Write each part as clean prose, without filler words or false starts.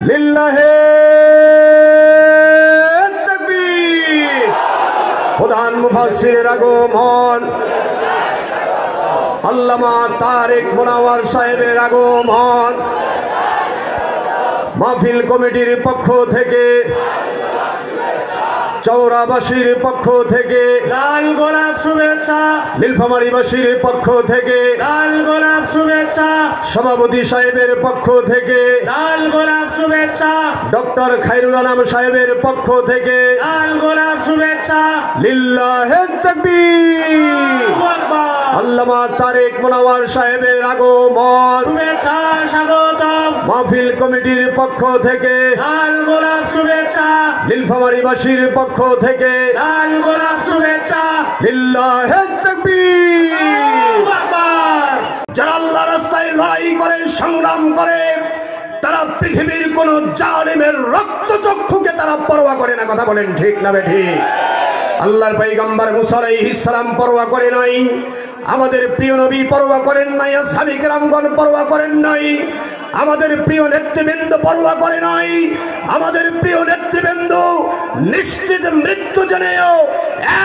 লিল্লাহে তাকবীর। প্রধান মুফাসসিরের আগমন, আল্লামা তারেক মুনাওয়ার সাহেবের আগমন। মাহফিল কমিটির পক্ষ থেকে, চৌরাবাসীর পক্ষ থেকে লাল গোলাপ শুভেচ্ছা, নীলফামারীবাসীর পক্ষ থেকে লাল গোলাপ শুভেচ্ছা, সভাপতি সাহেবের পক্ষ থেকে লাল গোলাপ শুভেচ্ছা, ডক্টর খায়রুল আনাম সাহেবের পক্ষ থেকে লাল গোলাপ শুভেচ্ছা। লিল্লাহে তাকবীর। আল্লাহু আকবার। আল্লামা তারেক মুনাওয়ার সাহেবের আগমন। শুভেচ্ছা স্বাগতম। মাহফিল কমিটির পক্ষ থেকে, লাল গোলাপ শুভেচ্ছা, নীলফামারীবাসীর পক্ষ থেকে লাল গোলাপ শুভেচ্ছা। লিল্লাহে তাকবীর। আল্লাহু আকবার। যারা আল্লাহ রাস্তায় লড়াই করে, সংগ্রাম করে, তারা পৃথিবীর কোন জালিমের রক্তচক্ষুকে তারা পরোয়া করে না। কথা বলেন ঠিক না বেঠিক? আল্লাহর পয়গম্বর মুসা আলাইহিস সালাম পরোয়া করে নাই, আমাদের প্রিয় নবী পরোয়া করেন নাই, আসহাবে কেরামগণ পরোয়া করেন নাই, আমাদের প্রিয় নেতৃবৃন্দ পরোয়া করে নাই। আমাদের প্রিয় নেতৃবৃন্দ নিশ্চিত মৃত্যু জেনেও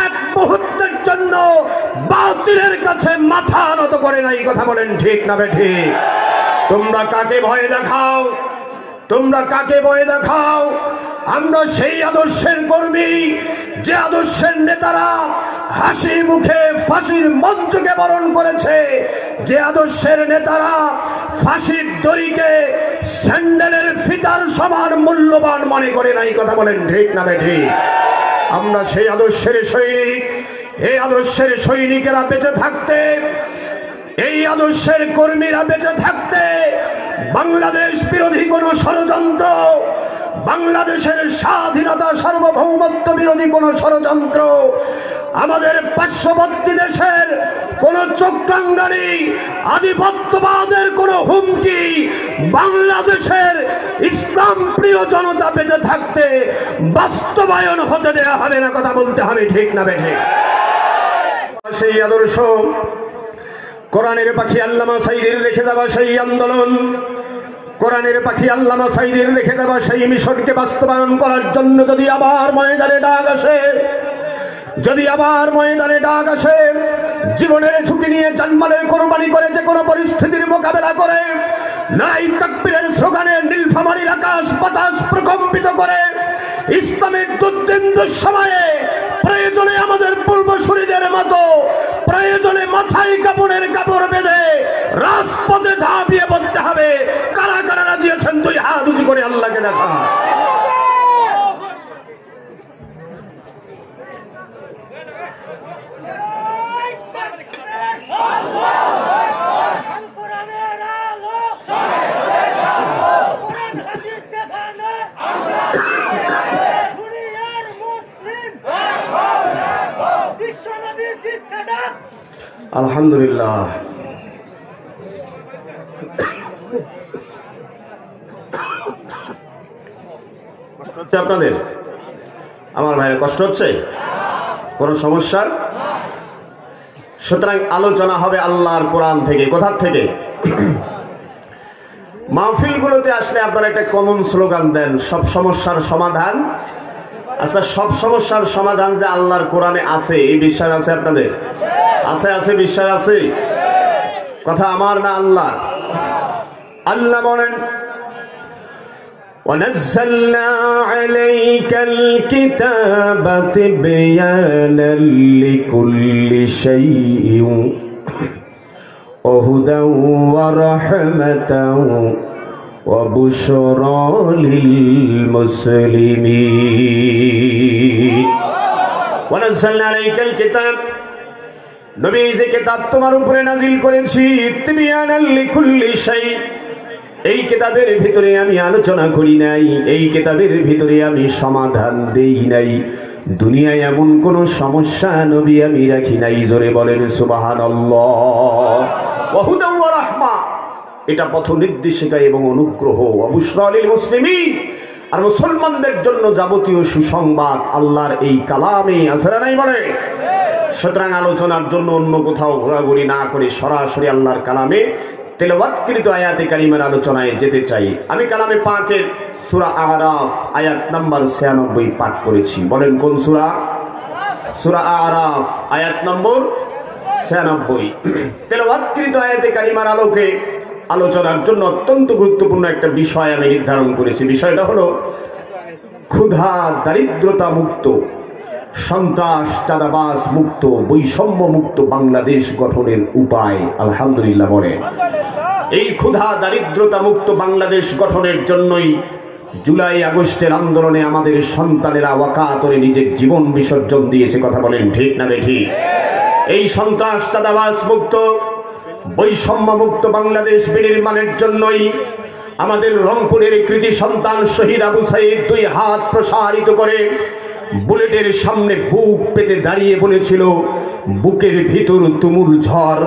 এক মুহূর্তের জন্য বাতিলের কাছে মাথা নত করে নাই। কথা বলেন ঠিক না বেঠিক? তোমরা কাকে ভয় দেখাও? তোমরা কাকে ভয় দেখাও? আমরা সেই আদর্শের কর্মী, যে আদর্শের নেতারা হাসি মুখে ফাঁসির মঞ্চকে বরণ করেছে, যে আদর্শের নেতারা ফাঁসির দড়িকে স্যান্ডেলের ফিতার সমান মূল্যবান মনে করে নাই। কথা বলেন ঠিক না বেঠিক? আমরা সেই আদর্শের সৈনিক। এই আদর্শের সৈনিকেরা বেঁচে থাকতে, এই আদর্শের কর্মীরা বেঁচে থাকতে বাংলাদেশ বিরোধী কোন ষড়যন্ত্র, বাংলাদেশের স্বাধীনতা সার্বভৌমত্ব বিরোধী কোন ষড়যন্ত্র, আমাদের পার্শ্ববর্তী দেশের কোন চক্রাঙ্গারি, আধিপত্যবাদের কোন হুমকি বাংলাদেশের ইসলাম প্রিয় জনতা বেঁচে থাকতে বাস্তবায়ন হতে দেয়া হবে না। কথা বলতে হবে ঠিক না বেঠিক? সেই আদর্শ, কোরআনের পাখি আল্লামা সাঈদীর রেখে যাওয়া সেই আন্দোলন, কোরআনের পাখি আল্লামা সাঈদীর রেখে যাওয়া সেই মিশনকে বাস্তবায়ন করার জন্য যদি আবার ময়দানে ডাক আসে, যদি আবার ময়দানে ডাক আসে, জীবনের ঝুঁকি নিয়ে জানমালের কোরবানি করে যে কোনো পরিস্থিতির মোকাবেলা করে নারায়ে তাকবীরের স্লোগানে নীলফামারীর আকাশ বাতাস প্রকম্পিত করে ইসলামের দুর্দিন সময়ে প্রয়োজনে আমাদের পূর্বসূরীদের মতো প্রয়োজনে মাথায় কাপড়ের কাপড় বেঁধে রাজপথে ঝাঁপিয়ে পড়তে হবে। কারা কারা রাজি আছেন? দুই হাত উঁচু করে আল্লাহকে দেখা। আলহামদুলিল্লাহ। কষ্ট হচ্ছে আপনাদের? আমার ভাইয়ের কষ্ট হচ্ছে? কোন সমস্যা? সুতরাং আলোচনা হবে আল্লাহর কোরআন থেকে। কোথার থেকে? মাহফিলগুলোতে আসলে আপনারা একটা কমন স্লোগান দেন, সব সমস্যার সমাধান। আচ্ছা, সব সমস্যার সমাধান যে আল্লাহর কোরআনে আছে, এই বিশ্বাস আছে আপনাদের? আছে? আছে, বিশ্বাস আছে? কথা আমার না আল্লাহ? আল্লাহ বলেন, وَنَزَّلْنَا عَلَيْكَ الْكِتَابَ تِبْيَانًا لِكُلِّ شَيْءٍ وَهُدًى وَرَحْمَةً وَبُشْرَى لِلْمُسْلِمِينَ وَنَزَّلْنَا عَلَيْكَ الْكِتَابَ, নবী যে কিতাব তোমার উপরে নাজিল করেছি, তিবয়ানাল লিকুল্লি শাই, এই কিতাবের ভিতরে আমি আলোচনা করি নাই, এই কিতাবের ভিতরে আমি সমাধান দেই নাই। দুনিয়ায় এমন কোন সমস্যা নবী আমি রাখি নাই। জোরে বলেন সুবহানাল্লাহ। ওয়া হুদা ওয়া রাহমা, এটা পথ নির্দেশিকা এবং অনুগ্রহ। ওয়া বুশরা লিল মুসলিমিন, আর মুসলমানদের জন্য যাবতীয় সুসংবাদ আল্লাহর এই কালামে আছে না নাই? বলে। সুতরাং আলোচনার জন্য অন্য কোথাও ঘোরাঘুরি না করে সরাসরি আল্লাহর কালামে তেলাওয়াতকৃত আয়াতে কারিমার আলোচনায় যেতে চাই। আমি কালামে পাকের সূরা আরাফ আয়াত নাম্বার 96 পাঠ করেছি। বলেন কোন সূরা? সূরা আরাফ আয়াত নম্বর 96। তেলাওয়াতকৃত আয়াতে কারিমার আলোকে আলোচনার জন্য অত্যন্ত গুরুত্বপূর্ণ একটা বিষয় আমি নির্ধারণ করেছি। বিষয়টা হলো ক্ষুধা দারিদ্রতা মুক্ত, সন্ত্রাস চাঁদাবাজ মুক্ত, বৈষম্য মুক্ত বাংলাদেশ গঠনের উপায়। আলহামদুলিল্লাহ বলেন। এই ক্ষুধা দারিদ্রতা মুক্ত বাংলাদেশ গঠনের জন্যই জুলাই আগস্টের আন্দোলনে আমাদের সন্তানেরা ওয়াকাতরে নিজের জীবন বিসর্জন দিয়েছে। কথা বলেন ঠিক না ঠিক? এই সন্ত্রাস চাঁদাবাজ মুক্ত বৈষম্য মুক্ত বাংলাদেশ বিনির্মাণের জন্যই আমাদের রংপুরের কৃতি সন্তান শহীদ আবু সাইদ 2 হাত প্রসারিত করে বুলেটের সামনে বুক পেতে দাঁড়িয়ে বলেছিল, বুকের ভিতর তুমুল ঝড়,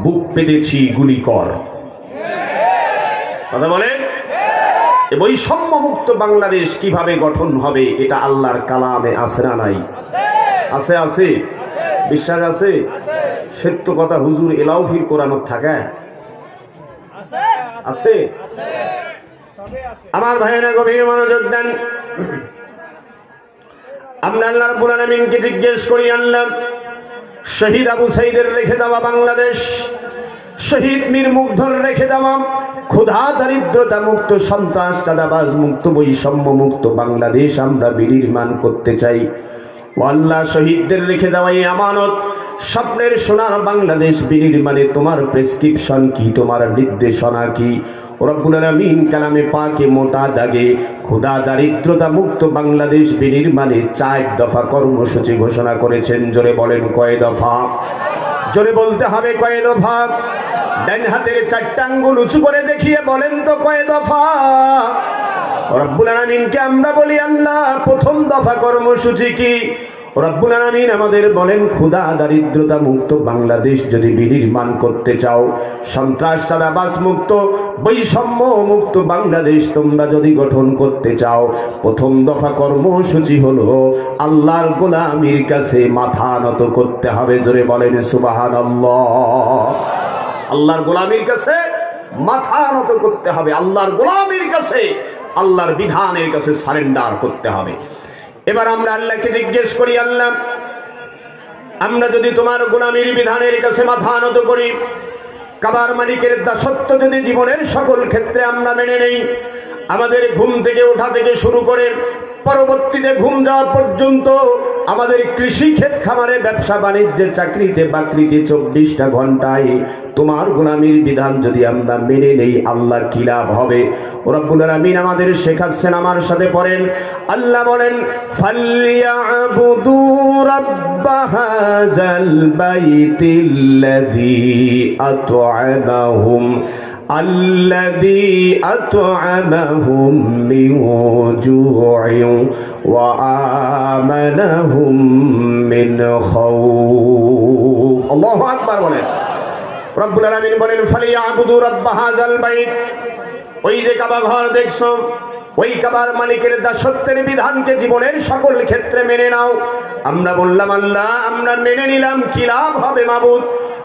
বুক পেতেছি গুলি কর। কথা বলেন। এই বৈষম্য মুক্ত বাংলাদেশ কিভাবে গঠন হবে এটা আল্লাহর কালামে আছে না নাই? আছে আছে। বিশ্বাস আছে? সত্য কথা হুজুর এলাও ফির কোরআনত থাকে আছে। আমার ভাইয়েরা গভীর মনোযোগ দেন। আমরা আল্লাহ রাব্বুল আলামিনকে জিজ্ঞেস করি, আল্লাহ শহীদ আবু সাইদের রেখে যাওয়া বাংলাদেশ, শহীদ মীর মুগ্ধর রেখে যাওয়া ক্ষুধা দারিদ্রতা মুক্ত সন্ত্রাস চাঁদাবাজ মুক্ত বৈষম্য মুক্ত বাংলাদেশ আমরা বিনির্মাণ করতে চাই। ও আল্লাহ, শহীদদের রেখে যাওয়া এই আমানত স্বপ্নের সোনার বাংলাদেশ বিনির্মাণে তোমার প্রেসক্রিপশন কি, তোমার নির্দেশনা কি? রব্বুল আলামিন কালামে পাকে মোটা দাগে ক্ষুধা দারিদ্রতা মুক্ত বাংলাদেশ বিনির্মাণে 4 দফা কর্মসূচি ঘোষণা করেছেন। জোরে বলেন কয় দফা? জোরে বলতে হবে কয় দফা? ডান হাতের 4টা আঙ্গুল উঁচু করে দেখিয়ে বলেন তো কয় দফা? রব্বুল আলামিনকে আমরা বলি, আল্লাহ প্রথম দফা কর্মসূচি কি? রব্বুল আলামিন আমাদের বলেন, ক্ষুধা দারিদ্রতা মুক্ত বাংলাদেশ যদি বিনির্মাণ করতে চাও, সন্ত্রাস চাঁদাবাজ মুক্ত বৈষম্য মুক্ত বাংলাদেশ তোমরা যদি গঠন করতে চাও, প্রথম দফা কর্মসূচি হলো আল্লাহর গোলামির কাছে মাথা নত করতে হবে। জোরে বলেন সুবহানাল্লাহ। আল্লাহর গোলামির কাছে মাথা নত করতে হবে, আল্লাহর গোলামির কাছে, আল্লাহর বিধানের কাছে সারেন্ডার করতে হবে। এবার আমরা আল্লাহকে জিজ্ঞেস করি, আল্লাহ আমরা যদি তোমার গোলামির বিধানের কাছে মাথা নত করি, কাবার মালিকের দাসত্ব যদি জীবনের সকল ক্ষেত্রে আমরা মেনে নেই, আমাদের ঘুম থেকে ওঠা থেকে শুরু করে পরবর্তীতে ঘুম যাওয়া পর্যন্ত, আমাদের কৃষি ক্ষেত খামারে ব্যবসা বাণিজ্যে চাকরিতে বাকরিতে 24টা ঘন্টায় তোমার গোলামির বিধান যদি আমরা মেনে নেই, আল্লাহ কি লাভ হবে? রব্বুল আলামিন আমাদের শেখাচ্ছেন, আমার সাথে পড়েন। আল্লাহ বলেন, ফালইয়াবুদু রাব্ব হাযাল বাইতিল্লাযী আত'আমাহুম الذي أطعمهم من جوع وآمنهم من خوف। الله أكبر বলেন। রব্বুল আলামিন বলেন, ফালিয়াবুদু রাব্ব হাযাল বাইত। ওই যে কাবা ঘর দেখছো, ওই কাবার মালিকের দাসত্বের বিধানকে জীবনের সকল ক্ষেত্রে মেনে নাও। আমরা বললাম, আল্লাহ আমরা মেনে নিলাম, কি লাভ হবে মাবুদ?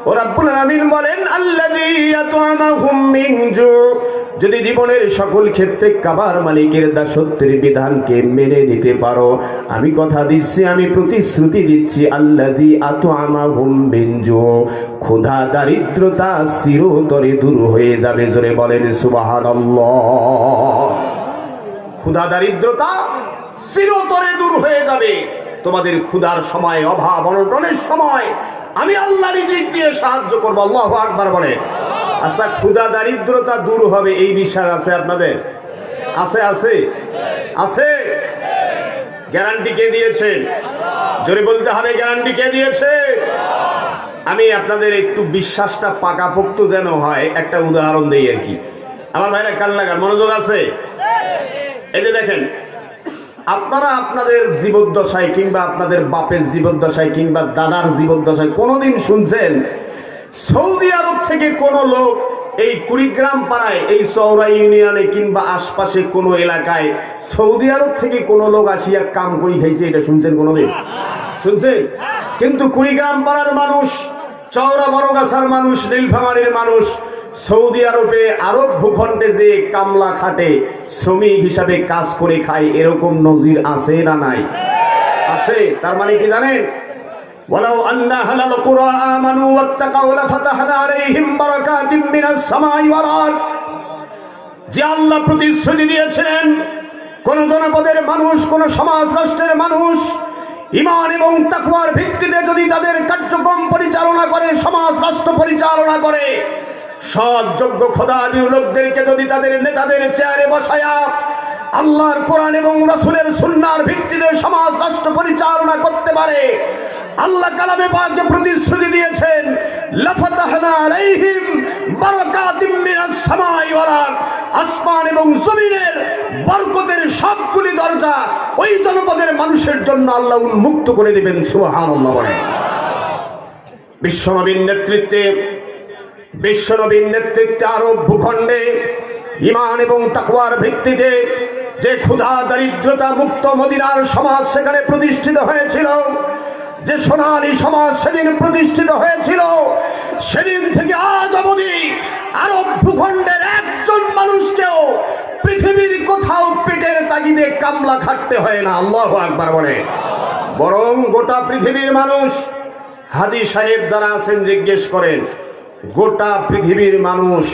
ও রব্বুল আলামিন বলেন, আল্লাযী আত'আমাহুম মিন জু। যদি জীবনের সকল ক্ষেত্রে কাবার মালিকের দাসত্বের বিধানকে মেনে নিতে পারো, আমি কথা দিচ্ছি, আমি প্রতিশ্রুতি দিচ্ছি, আল্লাযী আত'আমাহুম মিন জু, ক্ষুধা দারিদ্রতা চিরতরে দূর হয়ে যাবে। জোরে বলেন সুবহানাল্লাহ। ক্ষুধা দারিদ্রতা চিরতরে দূর হয়ে যাবে। তোমাদের ক্ষুধার সময়, অভাব অনটনের সময় আমি আল্লাহ রিজিক দিয়ে সাহায্য করব। আল্লাহু আকবার বলেন। আচ্ছা, ক্ষুধা দারিদ্রতা দূর হবে এই বিশ্বাস আছে আপনাদের? আছে আছে আছে। গ্যারান্টি কে দিয়েছেন? জোরে বলতে হবে, গ্যারান্টি কে দিয়েছে? আমি আপনাদের একটু বিশ্বাসটা পাকাপোক্ত যেন হয় একটা উদাহরণ দেই আর কি। আমার ভাইরা কান লাগান, মনোযোগ আছে? এই যে দেখেন, আপনারা আপনাদের জীবদ্দশায় কিংবা আপনাদের বাপের জীবদ্দশায় কিংবা দাদার জীবদ্দশায় কোনোদিন শুনছেন সৌদি আরব থেকে কোনো লোক এই কুড়িগ্রাম পাড়ায়, এই চৌরা ইউনিয়নে কিংবা আশপাশে কোনো এলাকায় সৌদি আরব থেকে কোনো লোক আসিয়া কাম করি খাইছে? এটা শুনছেন কোনোদিন? শুনছেন? কিন্তু কুড়িগ্রাম পাড়ার মানুষ, চৌরা বড়গাছার মানুষ, নীলফামারীর মানুষ সৌদি আরবে আরব ভূখণ্ডে যে কামলা খাটে শ্রমিক হিসাবে কাজ করে খায়, এরকম নজির আছে না নাই? আছে। তার মানে কি জানেন? ওয়ালাউ আন্না হালাল কুরা আমানু ওয়াত্তাকাউ লাফাতাহনা আলাইহিম বারাকাতিম মিনাস সামাই ওয়াল আরদ। যে আল্লাহ প্রতিশ্রুতি দিয়েছিলেন কোন জনপদের মানুষ, কোন সমাজ রাষ্ট্রের মানুষ ঈমান এবং তাকওয়ার ভিত্তিতে যদি তাদের কার্যক্রম পরিচালনা করে, সমাজ রাষ্ট্র পরিচালনা করে, সৎ যোগ্য খোদাবীয় লোকদেরকে যদি তাদের নেতাদের চেয়ারে বসায়া আল্লাহর কোরআন এবং রাসূলের সুন্নাহর ভিত্তিতে সমাজ রাষ্ট্র পরিচালনা করতে পারে, আল্লাহ কালামে পাকে প্রতিশ্রুতি দিয়েছেন লাফাতাহনা আলাইহিম বারাকাতিম মিনাস সামাই ওয়াল আরদ। আসমান এবং জমিনের বরকতের সবগুলি দরজা ওই জনপদের মানুষের জন্য আল্লাহ উন্মুক্ত করে দিবেন। সুবহানাল্লাহ বলেন। বিশ্বনবীর নেতৃত্বে আরব ভূখণ্ডে ঈমান এবং তাকওয়ার ভিত্তিতে যে ক্ষুধা দারিদ্রতা মুক্ত মদিনার সমাজ সেখানে প্রতিষ্ঠিত হয়েছিল, যে সোনালী সমাজ সেদিন প্রতিষ্ঠিত হয়েছিল, সেদিন থেকে আজ অবধি আরব ভূখণ্ডের একজন মানুষকেও পৃথিবীর কোথাও পেটের তাগিদে কামলা খাটতে হয় না। আল্লাহু আকবার বলে। বরং গোটা পৃথিবীর মানুষ, হাজী সাহেব যারা আছেন জিজ্ঞেস করেন, গোটা পৃথিবীর মানুষ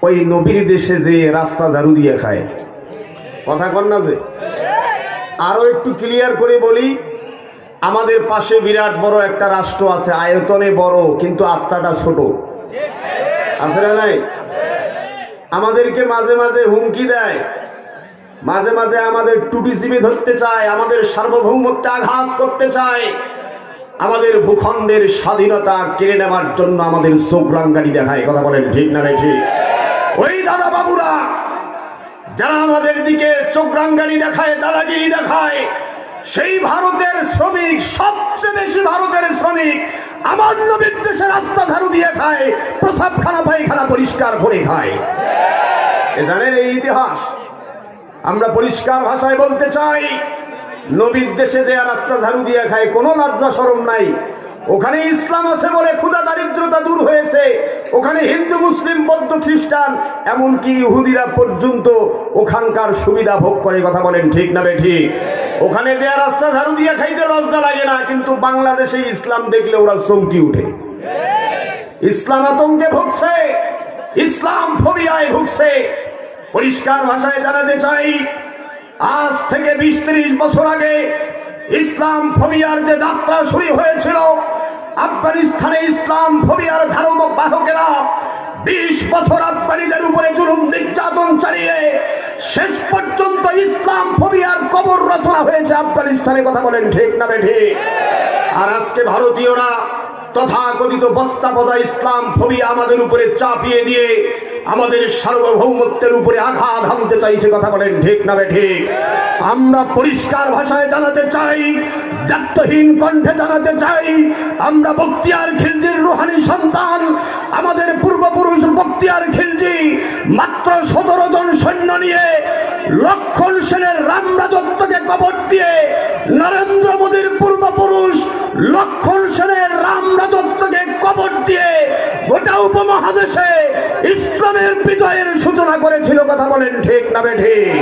ওই নবীর দেশে যে রাস্তা ঝাড়ু দিয়ে খায়। কথা কন না? যে আরো একটু ক্লিয়ার করে বলি, আমাদের পাশে বিরাট বড় একটা রাষ্ট্র আছে, আয়তনে বড় কিন্তু আত্মাটা ছোট, আছে না নাই? আমাদেরকে মাঝে মাঝে হুমকি দেয়, মাঝে মাঝে আমাদের টুটি চিপে ধরতে চায়, আমাদের সার্বভৌমত্বে আঘাত করতে চায়, আমাদের ভূখণ্ডের স্বাধীনতা কেড়ে নেওয়ার জন্য আমাদের চোখ রাঙ্গানি দেখায়। কথা বলেন ঠিক না ঠিক? ওই দাদা বাবুরা যারা আমাদের দিকে চোখ রাঙ্গানি দেখায়, দাদাগিরি দেখায়, সেই ভারতের শ্রমিক, সবচেয়ে বেশি ভারতের শ্রমিক আমার নবীর দেশে রাস্তা ঝাড়ু দিয়ে খায়, প্রসাবখানা পায়খানা পরিষ্কার করে খায়। এ জানেন এই ইতিহাস? আমরা পরিষ্কার ভাষায় বলতে চাই, নবীর দেশে যে রাস্তা ঝাড়ু দিয়ে খায়, কোনো লজ্জা শরম নাই। ওখানে ইসলাম আছে বলে ক্ষুধা দারিদ্রতা দূর হয়েছে। ওখানে হিন্দু, মুসলিম, বৌদ্ধ, খ্রিস্টান, এমনকি ইহুদিরা পর্যন্ত ওখানকার সুবিধা ভোগ করে। কথা বলেন ঠিক না ঠিক? ওখানে যে রাস্তা ঝাড়ু দিয়ে খাইতে লজ্জা লাগে না, কিন্তু বাংলাদেশে ইসলাম দেখলে ওরা চমকি উঠে। ইসলাম আতঙ্কে ভুগছে, ইসলাম ফোবিয়ায় ভুগছে। পরিষ্কার ভাষায় জানাতে চাই, আজ থেকে 20-30 বছর আগে ইসলাম ফোবিয়ার যে যাত্রা শুরু হয়েছিল, আফগানিস্তানে ইসলাম ফোবিয়ার ধারক বাহকেরা 20 বছর আফগানিদের উপরে জুলুম নির্যাতন চালিয়ে শেষ পর্যন্ত ইসলাম ফোবিয়ার কবর রচনা হয়েছে আফগানিস্তানে। কথা বলেন ঠিক না ঠিক? আর আজকে ভারতীয়রা তথাকথিত বস্তা পচা ইসলাম ফোবিয়া আমাদের উপরে চাপিয়ে দিয়ে আমাদের সার্বভৌমত্বের উপরে আঘাত হানতে চাইছে। কথা বলেন ঠিক না ঠিক? আমরা পরিষ্কার ভাষায় জানাতে চাই, দায়িত্বহীন কণ্ঠে জানাতে চাই, আমরা বখতিয়ার খিলজির রুহানি সন্তান। আমাদের পূর্বপুরুষ বখতিয়ার খিলজি মাত্র 17 জন সৈন্য নিয়ে লক্ষণ সেনের রামরাজত্বকে কবর দিয়ে, নরেন্দ্র মোদীর পূর্বপুরুষ লক্ষণ সেনের রামরাজত্বকে কবর দিয়ে গোটা উপমহাদেশে ইসলামের বিজয়ের সূচনা করেছিল। কথা বলেন ঠিক না ঠিক?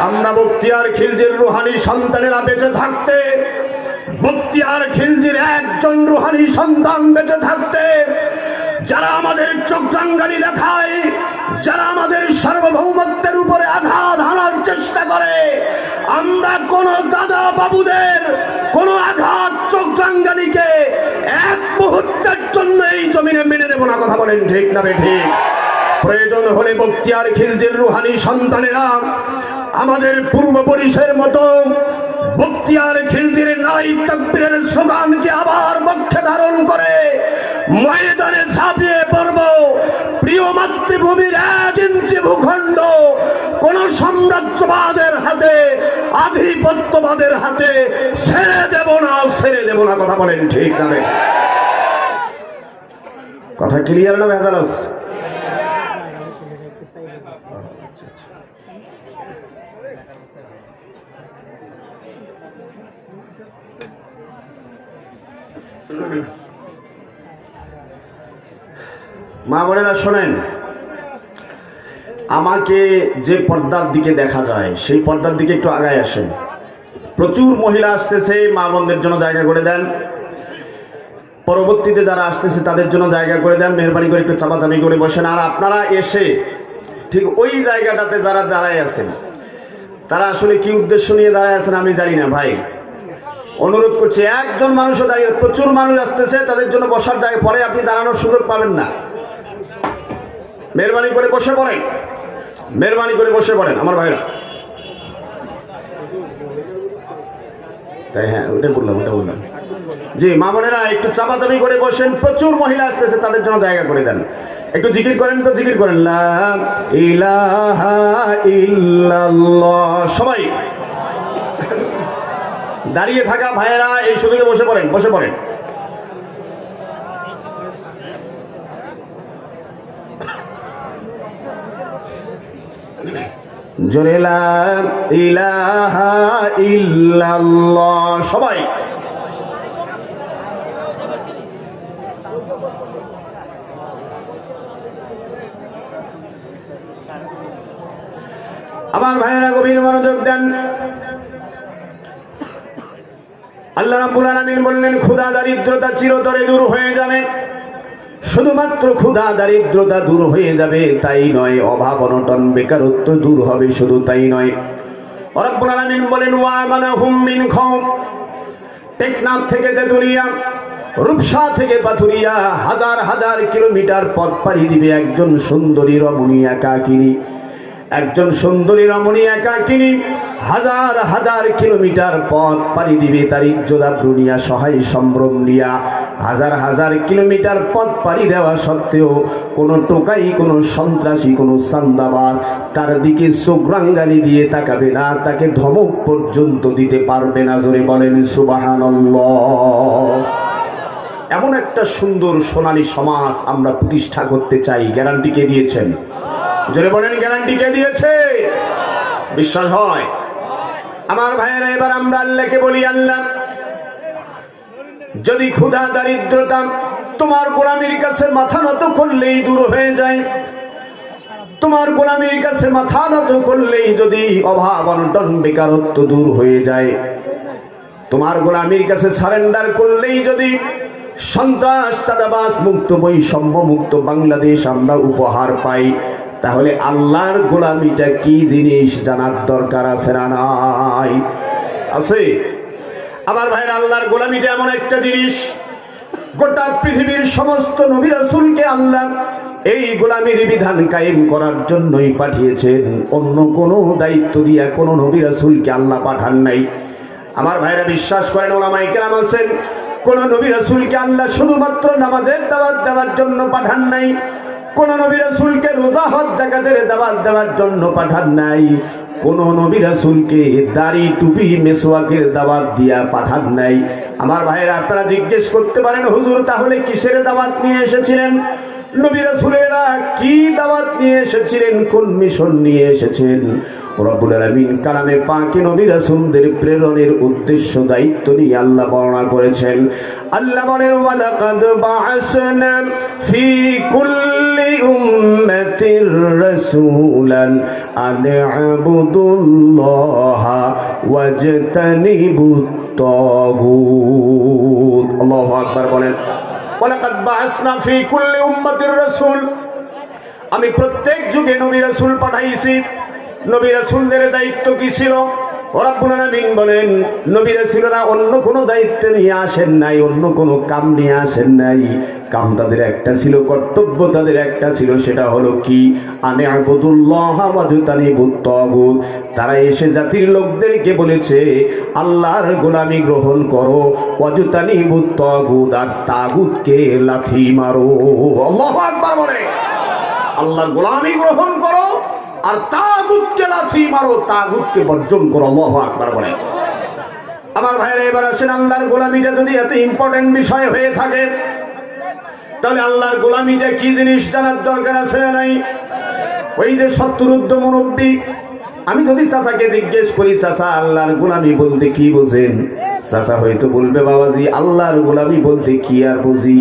আমরা বখতিয়ার খিলজির রুহানি সন্তানেরা বেঁচে থাকতে, বখতিয়ার খিলজির একজন রুহানি সন্তান বেঁচে থাকতে, যারা আমাদের চোখ রাঙ্গানি দেখায়, যারা আমাদের সার্বভৌমত্বের উপরে আঘাত হানার চেষ্টা করে, আমরা কোন দাদা বাবুদের কোন আঘাত, চোখ রাঙ্গানিকে এক মুহূর্তের জন্য এই জমিনে মেনে নেব না। কথা বলেন ঠিক না ঠিক? প্রয়োজন হলে বখতিয়ার খিলজির রুহানি সন্তানেরা আমাদের পূর্বপুরুষের মতো বখতিয়ার খিলজির নারায়ে তাকবীরের স্লোগানকে আবার বক্ষে ধারণ করে ময়দানে ঝাঁপিয়ে পড়ব। প্রিয় মাতৃভূমির 1 ইঞ্চি ভূখণ্ড কোন সাম্রাজ্যবাদের হাতে, আধিপত্যবাদের হাতে ছেড়ে দেব না, ছেড়ে দেব না। কথা বলেন ঠিক না? কথা ক্লিয়ার না ভেজাল আছে? মা বোনেরা শোনেন, আমাকে যে পর্দার দিকে দেখা যায় সেই পর্দার দিকে একটু আগায় আসেন। প্রচুর মহিলা আসতেছে, মা বোনদের জন্য জায়গা করে দেন। পরবর্তীতে যারা আসতেছে তাদের জন্য জায়গা করে দেন, মেহরবানি করে একটু চাপাচাপি করে বসেন। আর আপনারা এসে ঠিক ওই জায়গাটাতে যারা দাঁড়ায় আছেন, তারা আসলে কি উদ্দেশ্য নিয়ে দাঁড়ায় আছেন আমি জানি না ভাই, অনুরোধ করছি একজন মানুষও দাঁড়িয়ে, প্রচুর মানুষ আসতেছে, তাদের জন্য বসার জায়গা, পরে আপনি দাঁড়ানোর সুযোগ পাবেন না। মেহরবানি করে বসে পড়েন, মেহরবানি করে বসে পড়েন আমার ভাইরা। তাই হ্যাঁ, ওটা বললাম। জি মা বোনেরা একটু চাপাচাপি করে বসেন, প্রচুর মহিলা আসতেছে, তাদের জন্য জায়গা করে দেন। একটু জিকির করেন তো, জিকির করেন লা ইলাহা ইল্লাল্লাহ। সবাই দাঁড়িয়ে থাকা ভাইয়েরা এই সুযোগে বসে পড়েন, বসে পড়েন। জোরে লা ইলাহা ইল্লাল্লাহ। সবাই আমার ভাইয়েরা গভীর মনোযোগ দেন। আল্লাহ রাব্বুল আলামিন বললেন, ক্ষুধা দারিদ্রতা চিরতরে দূর হয়ে যাবে। শুধুমাত্র ক্ষুধা দারিদ্রতা দূর হয়ে যাবে তাই নয়, অভাব অনটন বেকারত্ব দূর হবে শুধু তাই নয়। রাব্বুল আলামিন বলেন, ওয়া আমানাহুম মিন খাউফ। টেকনাফ থেকে তেতুলিয়া, রূপসা থেকে পাথুরিয়া, হাজার হাজার কিলোমিটার পথ পাড়ি দিবে একজন সুন্দরী রমণী একাকিনী। একজন সুন্দরী রমণী একাকিনী হাজার হাজার কিলোমিটার পথ পাড়ি দিবে তার ইজ্জত আবরু নিয়া, সহায় সম্ভ্রম নিয়া। হাজার হাজার কিলোমিটার পথ পাড়ি দেওয়া সত্ত্বেও কোনো টোকাই, কোনো সন্ত্রাসী, কোনো চান্দাবাজ তার দিকে চোখ রাঙ্গানি দিয়ে তাকাবে না, তাকে ধমক পর্যন্ত দিতে পারবে না। জোরে বলেন সুবহানাল্লাহ। এমন একটা সুন্দর সোনালী সমাজ আমরা প্রতিষ্ঠা করতে চাই। গ্যারান্টি কে দিয়েছেন? জোরে বলেন, গ্যারান্টি কে দিয়েছে? বিশ্বাস হয় আমার ভাইয়েরা? এবার আমরা আল্লাহকে বলি, আল্লাহ যদি ক্ষুধা দারিদ্রতা তোমার গোলামীর কাছে মাথা নত করলেই দূর হয়ে যায়, তোমার গোলামীর কাছে মাথা নত করলেই যদি অভাব অনটন বেকারত্ব দূর হয়ে যায়, তোমার গোলামীর কাছে সারেন্ডার করলেই যদি সন্ত্রাস চাঁদাবাজ মুক্ত, বৈষম্য মুক্ত বাংলাদেশ আমরা উপহার পাই, তাহলে আল্লাহর গোলামিটা কি জিনিস জানার দরকার আছে না নাই? আছে আমার ভাইয়ের। আল্লাহর গোলামিটা এমন একটা জিনিস, গোটা পৃথিবীর সমস্ত নবী রাসূলকে আল্লাহ এই গোলামির বিধান কায়েম করার জন্যই পাঠিয়েছেন। অন্য কোনো দায়িত্ব দিয়া কোনো নবী রাসূলকে আল্লাহ পাঠান নাই। আমার ভাইরা বিশ্বাস করেন, ওলামায়ে কেরাম আছেন, কোন নবী রাসূলকে আল্লাহ শুধুমাত্র নামাজের দাওয়াত দেওয়ার জন্য পাঠান নাই, কোন নবী রাসূলকে রোজা হজ যাকাতের দাওয়াত দেওয়ার জন্য পাঠান নাই, কোন নবী রাসূলকে দাড়ি টুপি মেসওয়াকের দাওয়াত দিয়া পাঠান নাই। আমার ভাইরা আপনারা জিজ্ঞেস করতে পারেন, হুজুর তাহলে কিসের দাওয়াত নিয়ে এসেছিলেন? নবী রাসূলেরা কি দাওয়াত নিয়ে এসেছিলেন, কোন মিশন নিয়ে এসেছেন? রব্বুল আলামিন কালামে পাকে নবী রাসূলদের প্রেরণের উদ্দেশ্য দায়িত্ব নিয়ে আল্লাহ বর্ণনা করেছেন। আল্লাহ বলেন, ওয়ালাকাদ বাআসনা ফি কুল্লি উম্মাতির রাসূলান আন আ'বুদুল্লাহা ওয়াজতানিবুত তাগুত। আল্লাহু আকবার বলেন। ওয়ালাকাদ বাআসনা ফি কুল্লি উম্মাতির রাসূল, আমি প্রত্যেক যুগে নবী রাসূল পাঠাইছি। নবী রাসূলদের দায়িত্ব কি ছিল? রব্বুল আলামিন বলেন, নবী রাসূলরা অন্য কোনো দায়িত্ব নিয়ে আসেন নাই, অন্য কোনো কাম নিয়ে আসেন নাই। কাম তাদের একটা ছিল, কর্তব্য তাদের একটা ছিল, সেটা হলো কি? আনে আবুদুল্লাহ ওয়াজতানিবুত তাগুত। তারা এসে জাতির লোকদেরকে বলেছে আল্লাহর গোলামি গ্রহণ করো, ওয়াজতানিবুত তাগুত, আর তাগুতকে লাথি মারো। আল্লাহু আকবার বলে, আল্লাহর গোলামি গ্রহণ করো আর তাগুতকে লাথি মারো, তাগুতকে বর্জন করো। আল্লাহু আকবার বলে। আমার ভাইরা এবার আসেন, আল্লাহর গোলামিটা যদি এত ইম্পর্টেন্ট বিষয় হয়ে থাকে, তাহলে আল্লাহর গোলামিটা কি জিনিস জানার দরকার আছে না নাই? ওই যে 70 মুরব্বী, আমি যদি চাচাকে জিজ্ঞেস করি, চাচা আল্লাহর গোলামি বলতে কি বোঝেন? চাচা হয়তো বলবে, বাবাজি আল্লাহর গোলামি বলতে কি আর বুঝি,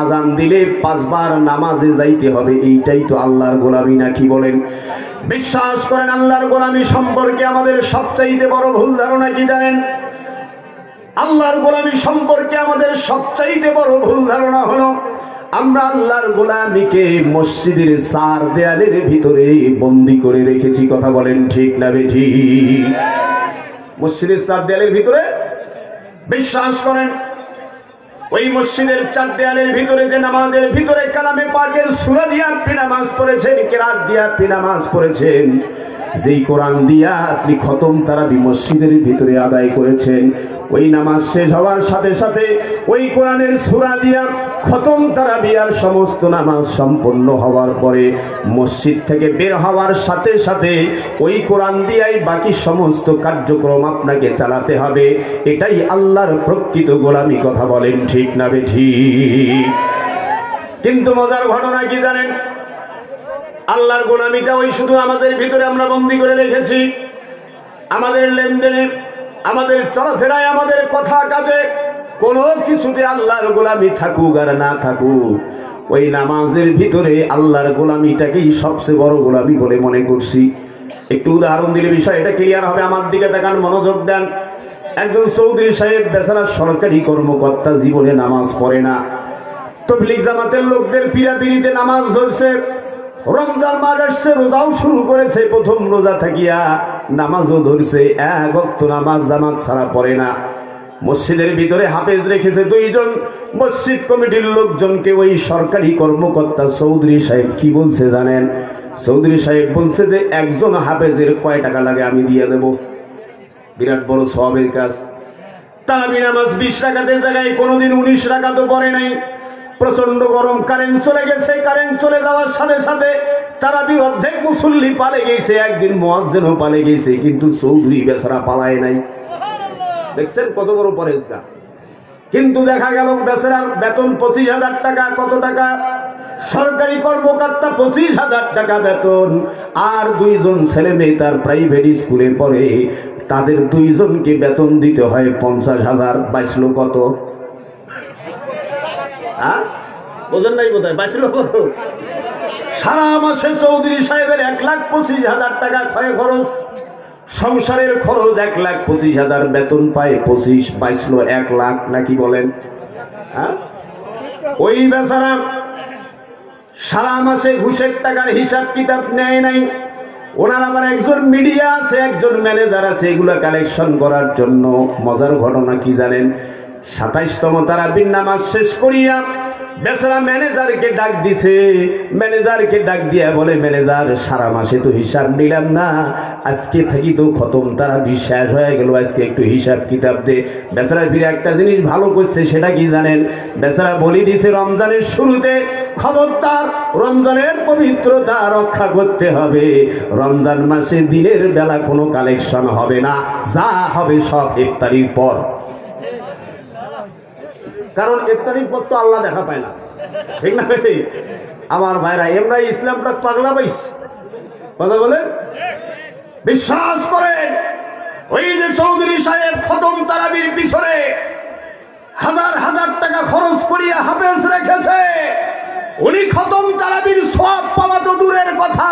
আজান দিলে 5 বার নামাজে যাইতে হবে, এইটাই তো আল্লাহর গোলামি নাকি বলেন? বিশ্বাস করেন আল্লাহর গোলামি সম্পর্কে আমাদের সবচাইতে বড় ভুল ধারণা কি জানেন? আল্লাহর গোলামি সম্পর্কে আমাদের সবচাইতে বড় ভুল ধারণা হলো আমরা আল্লাহর গোলামিকে মসজিদের 4 দেয়ালের ভিতরে বন্দী করে রেখেছি। কথা বলেন ঠিক না বেঠিক? মসজিদের 4 দেয়ালের ভিতরে বিশ্বাস করেন ওই মসজিদের 4 দেয়ালের ভিতরে যে নামাজের ভিতরে কালামে পাকের সূরা দিয়ে আপনি নামাজ পড়েছেন, কিরাত দিয়ে আপনি নামাজ পড়েছেন, যেই কোরআন দিয়া আপনি খতম তারাবি মসজিদের ভিতরে আদায় করেছেন, ওই নামাজ শেষ হওয়ার সাথে সাথে ওই কোরআনের সূরা দিয়া খতম তারাবি আর সমস্ত নামাজ সম্পন্ন হওয়ার পরে মসজিদ থেকে বের হওয়ার সাথে সাথে ওই কোরআন দিয়াই বাকি সমস্ত কার্যক্রম আপনাকে চালাতে হবে। এটাই আল্লাহর প্রকৃত গোলামি। কথা বলেন ঠিক না বেঠিক? কিন্তু মজার ঘটনা কি জানেন? আল্লাহর গোলামিটা ওই শুধু আমাদের ভিতরে আমরা বন্দী করে রেখেছি। আমাদের লেনদেনে, আমাদের চলাফেরায়, আমাদের কথা কাজে কোনো কিছুতে আল্লাহর গোলামি থাকুক আর না থাকুক, ওই নামাজের ভিতরে আল্লাহর গোলামিটাকেই সবচেয়ে বড় গোলামি বলে মনে করছি। একটু উদাহরণ দিলে বিষয়টা ক্লিয়ার হবে। আমার দিকে তাকান, মনোযোগ দেন। একজন চৌধুরী সাহেব বেচারা সরকারি কর্মকর্তা, জীবনে নামাজ পড়ে না। তাবলীগ জামাতের লোকদের পিড়াপিড়িতে নামাজ ধরছে, রমজান মাস আসছে, রোজাও শুরু করেছে, প্রথম রোজা থাকিয়া নামাজও ধরছে, 1 ওয়াক্ত নামাজ জামাত ছাড়া পড়ে না। মসজিদের ভিতরে হাফেজ রেখেছে 2 জন। মসজিদ কমিটির লোকজনকে ওই সরকারি কর্মকর্তা চৌধুরী সাহেব কি বলছে জানেন? চৌধুরী সাহেব বলছে যে একজন হাফেজের কয় টাকা লাগে আমি দিয়ে দেব। বিরাট বড় সওয়াবের কাজ। তারাবি নামাজ 20 রাকাতের জায়গায় কোনোদিন 19 রাকাতও পড়ে নাই। প্রচন্ড গরম, কারেন্ট চলে গেছে। কারেন্ট চলে যাওয়ার সাথে সাথে তারাবি অর্ধেক মুসল্লি পালে গেছে, একদিন মুয়াজ্জিনও পালে গেছে, কিন্তু চৌধুরী বেচারা পালায় নাই। দেখছেন কত বড় পরেজগার। কিন্তু দেখা গেল বেচারার বেতন 25,000 টাকা। কত টাকা? সরকারি কর্মকর্তা 25,000 টাকা বেতন। আর 2 জন ছেলে মেয়ে তার প্রাইভেট স্কুলে পড়ে, তাদের 2 জনকে বেতন দিতে হয় 50,000। বাঁচলো কত? বোঝেন নাই বোধ হয়? বাঁচলো কত? সারা মাসে চৌধুরী সাহেবের 1,25,000 টাকা ক্ষয় খরচ। সংসারের খরচ 1,25,000, বেতন পায় 25, বাঁচলো 1 লাখ। নাকি বলেন? ওই বেচারা সারা মাসে ঘুষের টাকার হিসাব কিতাব নেয় নাই। ওনার আবার একজন মিডিয়া আছে, একজন ম্যানেজার আছে, এগুলা কালেকশন করার জন্য। মজার ঘটনা কি জানেন? 27তম তারাবির নামাজ শেষ করিয়া বেচারা ম্যানেজারকে ডাক দিছে। ম্যানেজারকে ডাক দিয়া বলে, ম্যানেজার সারা মাসে তো হিসাব নিলাম না, আজকে থাকি তো খতম তারাবি শেষ হয়ে গেল, আজকে একটু হিসাব কিতাব দে। বেচারা ফিরে একটা জিনিস ভালো করছে, সেটা কি জানেন? বেচারা বলি দিছে রমজানের শুরুতে, খবরদার রমজানের পবিত্রতা রক্ষা করতে হবে। রমজান মাসে দিনের বেলা কোনো কালেকশন হবে না, যা হবে সব ইফতারির পর। কারণ ইফতারির পর তো আল্লাহ দেখা পায় না। ঠিক না? আমার ভাইরা, এমরা ইসলামটা পাগলা পাইস। কথা বলেন? বিশ্বাস করেন ওই যে চৌধুরী সাহেব খতম তারাবির পিছনে 1,000 টাকা খরচ করিয়া হাফেজ রেখেছে, উনি খতম তারাবির সওয়াব পাওয়া তো দূরের কথা,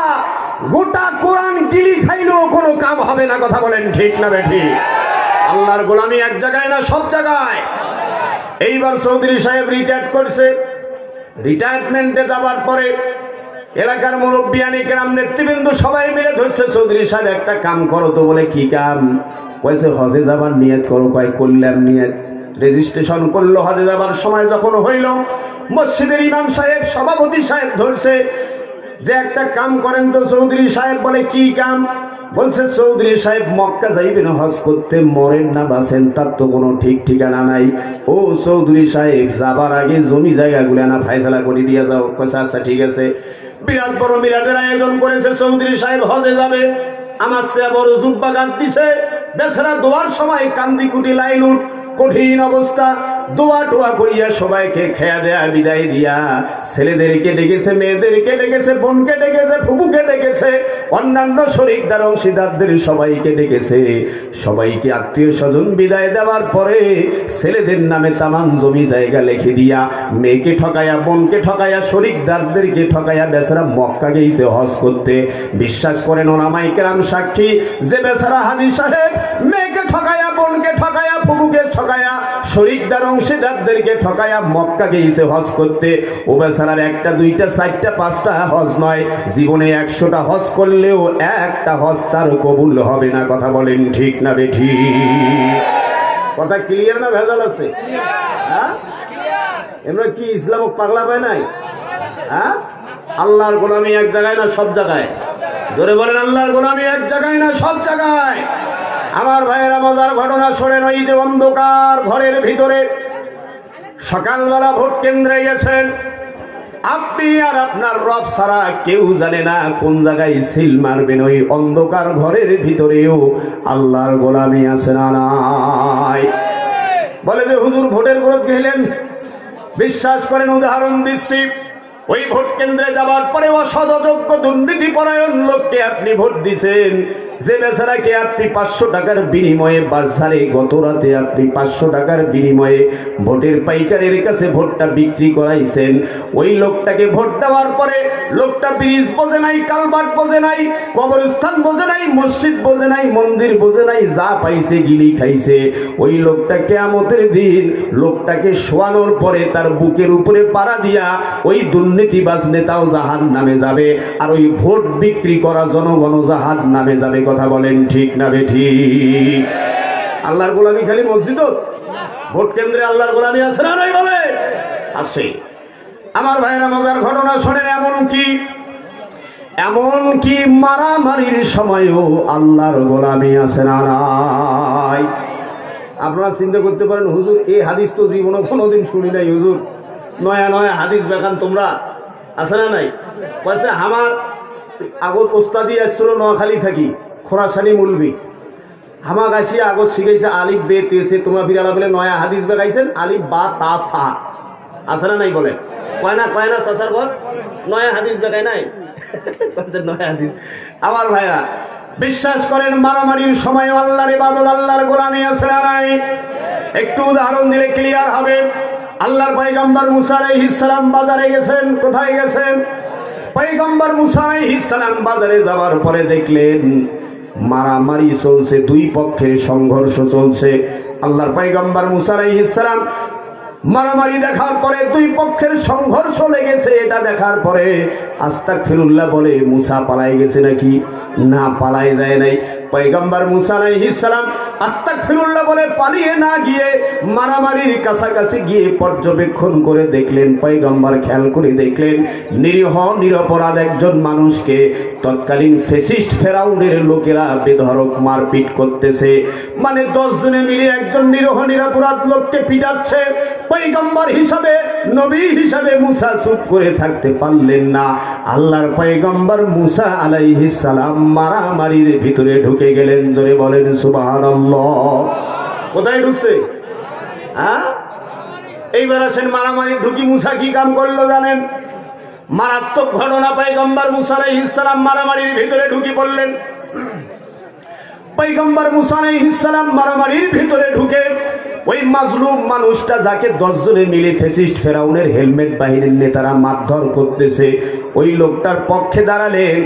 গোটা কোরআন গিলি খাইলেও কোনো কাম হবে না। কথা বলেন ঠিক না বেঠিক? আল্লাহর গোলামি এক জায়গায় না, সব জায়গায়। এইবার চৌধুরী সাহেব রিটায়ার করছে। রিটায়ারমেন্টে যাবার পরে এলাকার মুরব্বিয়ানি কেরাম, নেতৃবৃন্দ সবাই মিলে ধরছে, চৌধুরী সাহেব একটা কাম করো তো। বলে কি কাম? কয়েছে হজে যাবার নিয়ত করো। কয় করলাম নিয়ত। রেজিস্ট্রেশন করলো। হজে যাবার সময় যখন হইল, মসজিদের ইমাম সাহেব, সভাপতি সাহেব ধরছে যে একটা কাম করেন তো। চৌধুরী সাহেব বলে কি কাম? বলছে চৌধুরী সাহেব মক্কা যাইবেন হজ করতে, মরেন না বাঁচেন তার তো কোনো ঠিক ঠিকানা নাই। ও চৌধুরী সাহেব, যাবার আগে জমি জায়গাগুলো না ফায়সালা করে দিয়ে যাও। আচ্ছা ঠিক আছে। বিরাট বড় মিলাদের আয়োজন করেছে। চৌধুরী সাহেব হজে যাবে, আমার চেয়ে বড় জুব্বা গাঁথ দিছে। বেচারা দোয়ার সময় কান্দি কুটি লাইলুট, কঠিন অবস্থা। দোয়া টোয়া করিয়া সবাইকে খেয়া দেয়া বিদায় দিয়া ছেলেদেরকে ডেকেছে, মেয়েদেরকে ডেকেছে, বোনকে ডেকেছে, ফুপুকে ডেকেছে, অন্যান্য শরীকদার অংশীদারদের সবাইকে ডেকেছে। সবাইকে আত্মীয় স্বজন বিদায় দেওয়ার পরে ছেলেদের নামে তামাম জমি জায়গা লিখে দিয়া মেয়েকে ঠকায়া, বোনকে ঠকায়া, শরীকদারদেরকে ঠকায়া বেচারা মক্কা গেছে হজ করতে। বিশ্বাস করেন ওলামায়ে কেরাম সাক্ষী, যে বেচারা হাজী সাহেব মেয়েকে ঠকায়া, বোনকে ঠকায়া, ফুপুকে ঠকায়া, শরীকদার অংশীদারদেরকে ঠকায়া মক্কা গেছে হজ করতে, ও বেচারার একটা দুইটা চারটা পাঁচটা হজ নয়, জীবনে 100টা হজ করলেও একটা হজ তার কবুল হবে না। কথা বলেন ঠিক না বেঠিক? কথা ক্লিয়ার না ভেজাল আছে? হ্যাঁ, এমরা কি ইসলাম পাগলা পায় নাই? হ্যাঁ, আল্লাহর গোলামি এক জায়গায় না সব জায়গায়? জোরে বলেন, আল্লাহর গোলামি এক জায়গায় না সব জায়গায়? আমার ভাইয়েরা মজার ঘটনা শোনেন। ওই যে অন্ধকার ঘরের ভিতরে সকালবেলা ভোট কেন্দ্রে গেছেন, আপনি আর আপনার রব ছাড়া কেউ জানে না কোন জায়গায় সিল মারবেন। ওই অন্ধকার ঘরের ভিতরেও আল্লাহর গোলামি আছে না নাই? বলে যে হুজুর ভোটের গ্রত গেলেন, বিশ্বাস করেন উদাহরণ দিচ্ছি, ওই ভোট কেন্দ্রে যাবার পরে অসৎ অযোগ্য দুর্নীতি পরায়ণ লোককে আপনি ভোট দিছেন, যে বেচারাকে আপনি 500 টাকার বিনিময়ে বাজারে গত রাতে আপনি 500 টাকার বিনিময়ে ভোটের পাইকারের কাছে ভোটটা বিক্রি করাইছেন, ওই লোকটাকে ভোট দেওয়ার পরে লোকটা ব্রিজ বোঝে নাই, কালভার্ট বোঝে নাই, কবরস্থান বোঝে নাই, মসজিদ বোঝে নাই, মন্দির বোঝে নাই, যা পাইছে গিলি খাইছে। ওই লোকটা কিয়ামতের দিন লোকটাকে শোয়ানোর পরে তার বুকের উপরে পাড়া দিয়া ওই দুর্নীতিবাজ নেতাও জাহান্নামে যাবে, আর ওই ভোট বিক্রি করা জনগণ জাহান্নামে যাবে। কথা বলেন ঠিক না বেঠিক? আল্লাহর গোলামি খালি মসজিদ, ভোট কেন্দ্রে আল্লাহর গোলামি আছে না নাই? বলে আছে। আমার ভাইয়েরা মজার ঘটনা শোনেন। এমনকি মারামারির সময়ও আল্লাহর গোলামি আছে না নাই? আপনারা চিন্তা করতে পারেন, হুজুর এই হাদিস তো জীবনে কোনোদিন শুনি নাই, হুজুর নয়া নয়া হাদিস বেখান তোমরা, আছে না নাই? বলছে আমার আগত ওস্তাদি আসছিল নোয়াখালী থাকি, খোরাসানি মুলবি, হামাক আসিয়া আগত শিখাইছে আলিফ বে তেছে, তোমরা বিড়ালা বলে নয়া হাদিস বেখাইছেন আলিফ বা তা সা, আছে না নাই? বলে কয় না সাসার ঘর নয়া হাদিস বেখায় নাই? নয়া হাদিস। আমার ভাইয়া বিশ্বাস করেন, মারামারির সময় আল্লাহর ইবাদত, আল্লাহর গোলামি আছে না নাই? একটু উদাহরণ দিলে ক্লিয়ার হবে। আল্লাহর পয়গম্বর মুসা আলাইহিস সালাম বাজারে গেছেন। কোথায় গেছেন? পয়গম্বর মুসা আলাইহিস সালাম বাজারে যাওয়ার পরে দেখলেন মারামারি চলছে, দুই পক্ষের সংঘর্ষ চলছে। আল্লাহর পয়গম্বর মুসা আলাইহিস সালাম মারামারি দেখার পরে, দুই পক্ষের সংঘর্ষ লেগেছে, এটা দেখার পরে আস্তাগফিরুল্লাহ বলে মুসা পালাই গেছে নাকি? না, পালাই যায় নাই। পয়গম্বর মুসা আলাইহিস সালাম আস্তাগফিরুল্লাহ বলে পালিয়ে না গিয়ে মারামারির কাছাকাছি গিয়ে পর্যবেক্ষণ করে দেখলেন, পয়গম্বর খেয়াল করে দেখলেন নিরীহ নিরপরাধ একজন মানুষকে তৎকালীন ফ্যাসিস্ট ফেরাউনের লোকেরা বেধড়ক মারপিট করতেছে। মানে 10 জনে মিলে একজন নিরীহ নিরপরাধ লোককে পিটাচ্ছে। পয়গম্বর হিসাবে, নবী হিসাবে মুসা চুপ করে থাকতে পারলেন না। আল্লাহর পয়গম্বর মুসা আলাইহিস সালাম মারামারির ভিতরে ঢুকে গেলেন। জোরে বলেন সুবহানাল্লাহ। কোথায় ঢুকছে? হ্যাঁ, এইবার আসেন মারামারি ঢুকি মুসা কি কাম করলো জানেন? মারাত্মক ঘটনা। পয়গম্বর মুসা আলাইহিস সালাম মারামারির ভিতরে ঢুকে পড়লেন। পয়গম্বর মুসা আলাইহিস সালাম মারামারির ভিতরে ঢুকে ওই মাজলুম মানুষটা, যাকে 10 জনে মিলে ফ্যাসিস্ট ফেরাউনের হেলমেট বাহিনীর নেতারা মারধর করতেছে, ওই লোকটার পক্ষে দাঁড়ালেন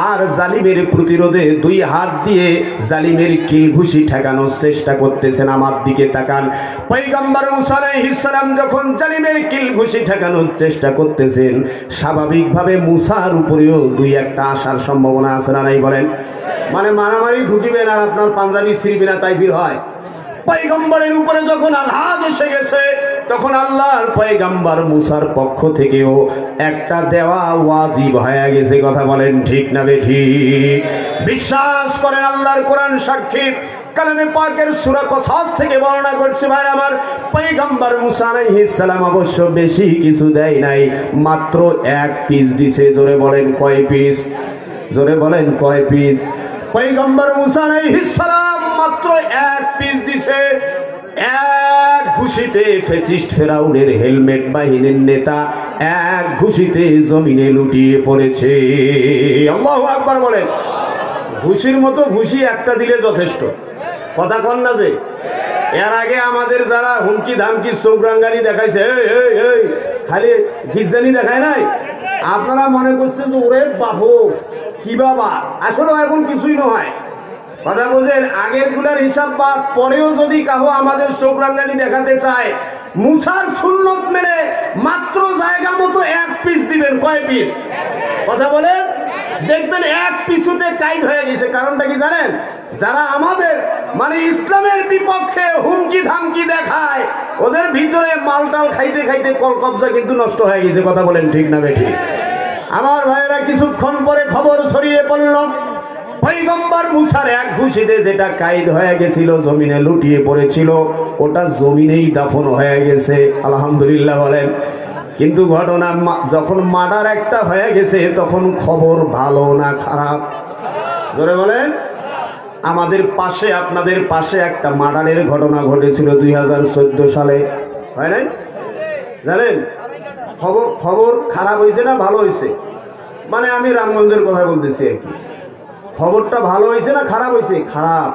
আর জালিমের প্রতিরোধে 2 হাত দিয়ে জালিমের কিল ঘুষি ঠেকানোর চেষ্টা করতেছেন। আমার দিকে তাকান। পয়গম্বর মুসা আলাইহিস সালাম যখন জালিমের কিল ঘুষি ঠেকানোর চেষ্টা করতেছেন, স্বাভাবিকভাবে মুসার উপরেও 2-1টা আসার সম্ভাবনা আছে না নাই? বলেন। মানে মারামারি ঢুকিবেন আর আপনার পাঞ্জাবি ছিড়বে না, তাই ভিড় হয়। পয়গম্বরের উপরে যখন আঘাত এসে গেছে, তখন আল্লাহর পয়গম্বর মুসার পক্ষ থেকেও একটা দেওয়া ওয়াজিব হয়ে গেছে। কথা বলেন ঠিক না বেঠিক? বিশ্বাস করেন, আল্লাহর কোরআন সাক্ষী। কালামে পাকের সূরা কসাস থেকে বর্ণনা করছে ভাই আমার, পয়গম্বর মুসা আলাইহিস সালাম অবশ্য বেশি কিছু দেয় নাই, মাত্র 1 পিস দিছে। জোরে বলেন কয় পিস? জোরে বলেন কয় পিস? পয়গম্বর মুসা আলাইহিস সালাম মাত্র 1 পিস দিছে। 1 ঘুষি ঘুষিতে ফ্যাসিস্ট ফেরাউনের হেলমেট বাহিনীর নেতা এক ঘুষিতে জমিনে লুটিয়ে পড়েছে। আল্লাহু আকবার বলেন। ঘুষির মতো ঘুষি একটা দিলে যথেষ্ট, কথা কন না যে? এর আগে আমাদের যারা হুমকি ধামকি চৌরাঙ্গানি দেখাইছে, খালি গিজানি দেখায় নাই, আপনারা মনে করছেন যে ওরে বাবু কি বাবা, আসলে এখন কিছুই নয়। কথা বলছেন, আগের গুলার হিসাব বাদ পরেও যদি কাহো আমাদের চৌরাঙ্গানি দেখাতে চায়, মুসার সুন্নত মেনে মাত্র জায়গা মতো এক পিস দিবেন। কয় পিস? কথা বলেন, দেখবেন এক পিছুতে কাইদ হয়ে গেছে। কারণটা কি জানেন? যারা আমাদের মানে ইসলামের বিপক্ষে হুমকি ধামকি দেখায়, ওদের ভিতরে মালটাল খাইতে খাইতে কল কবজা কিন্তু নষ্ট হয়ে গেছে। কথা বলেন ঠিক না বেঠিক? আমার ভাইয়েরা, কিছুক্ষণ পরে খবর ছড়িয়ে পড়ল, পয়গম্বর মুসার এক ঘুষিতে যেটা কাইদ হয়ে গেছিল, জমিনে লুটিয়ে পড়েছিল, ওটা জমিনেই দাফন হয়ে গেছে। আলহামদুলিল্লাহ বলেন। কিন্তু ঘটনা যখন মার্ডার একটা হয়ে গেছে, তখন খবর ভালো না খারাপ? জোরে বলেন। আমাদের পাশে, আপনাদের পাশে একটা মার্ডারের ঘটনা ঘটেছিল 2014 সালে, হয় নাই? জানেন খবর খারাপ হয়েছে না ভালো হয়েছে? মানে আমি রামগঞ্জের কথা বলতেছি আর কি। খবরটা ভালো হয়েছে না খারাপ হয়েছে? খারাপ।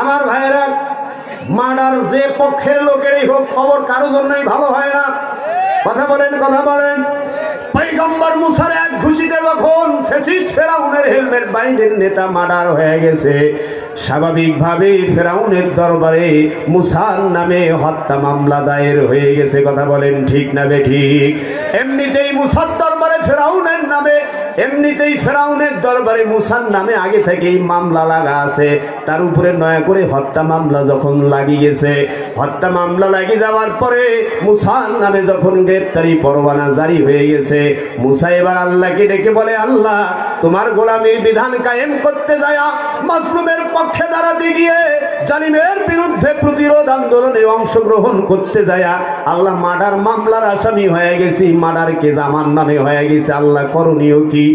আমার ভাইয়েরা, মার্ডার যে পক্ষের লোকেরই হোক, খবর কারোর জন্যই ভালো হয় না। কথা বলেন, কথা বলেন। পয়গম্বর মুসার এক ঘুষিতে যখন ফ্যাসিস্ট ফেরাউনের হেলমেট বাহিনীর নেতা মার্ডার হয়ে গেছে, স্বাভাবিকভাবে ফেরাউনের দরবারে মুসার নামে হত্যা মামলা দায়ের হয়ে গেছে। কথা বলেন ঠিক না বেঠিক? এমনিতেই মুসার দরবারে ফেরাউনের নামে, এমনিতেই ফেরাউনের দরবারে মুসার নামে আগে থেকেই মামলা লাগা আছে। তার উপরে নয়া করে হত্যা মামলা যখন লাগি গেছে, হত্যা মামলা লাগি যাওয়ার পরে মুসার নামে যখন গ্রেফতারি পরোয়ানা জারি হয়ে গেছে, মুসা এবার আল্লাহকে ডেকে বলে, আল্লাহ, তোমার গোলামীর বিধান কায়েম করতে যায় মাজলুমের পক্ষে দাঁড়াতে গিয়ে, জালিমের বিরুদ্ধে প্রতিরোধ আন্দোলনে অংশগ্রহণ করতে যায় আল্লাহ মার্ডার মামলার আসামি হয়ে গেছি, মার্ডার কেস আমার নামে হয়ে গেছে। আল্লাহ করণীয় কি?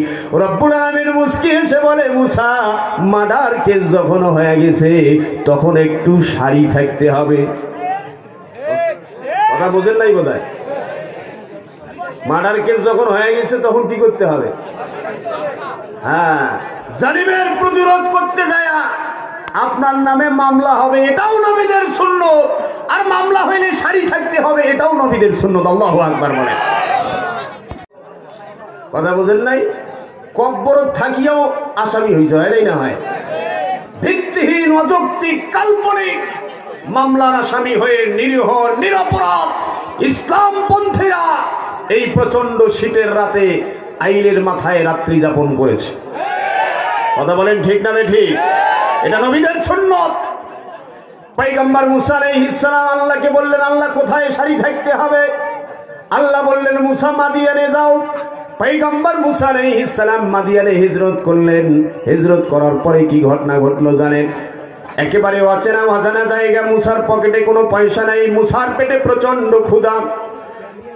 রব্বুল আলামিন মুস্কি এসে বলে, মুসা, মার্ডার কেস যখন হয়ে গেছে তখন একটু সারি থাকতে হবে। কথা বোঝেন নাই বোধহয়? মার্ডার কেস যখন হয়ে গেছে তখন কি করতে হবে? হ্যাঁ, জালিমের প্রতিরোধ করতে যায় আপনার নামে মামলা হবে, এটাও নবীদের সুন্নাত। আর মামলা হইলে সারি থাকতে হবে, এটাও নবীদের সুন্নাত। আল্লাহু আকবার বলে। কথা বোঝেন নাই? কব্বর থাকিয়াও আসামি হয়েছে, হয় নাই? না হয়? ভিত্তিহীন, অযৌক্তিক, কাল্পনিক মামলার আসামি হয়ে নিরীহ নিরপরাধ ইসলামপন্থীরা এই প্রচন্ড শীতের রাতে আইলের মাথায় রাত্রি যাপন করেছে। কথা বলেন ঠিক না ঠিক? এটা নবীদের সুন্নাত। পয়গম্বর মুসা আলাইহিস সালাম আল্লাহকে বললেন, আল্লাহ কোথায় সারি থাকতে হবে? আল্লাহ বললেন, মুসা মাদিয়ানে যাও। পয়গম্বর মুসা আলাইহিস সালাম মাদিয়ানে হিজরত করলেন। হিজরত করার পরে কি ঘটনা ঘটলো জানেন? একেবারে অচেনা অজানা জায়গা, মুসার পকেটে কোনো পয়সা নাই, মুসার পেটে প্রচন্ড ক্ষুধা,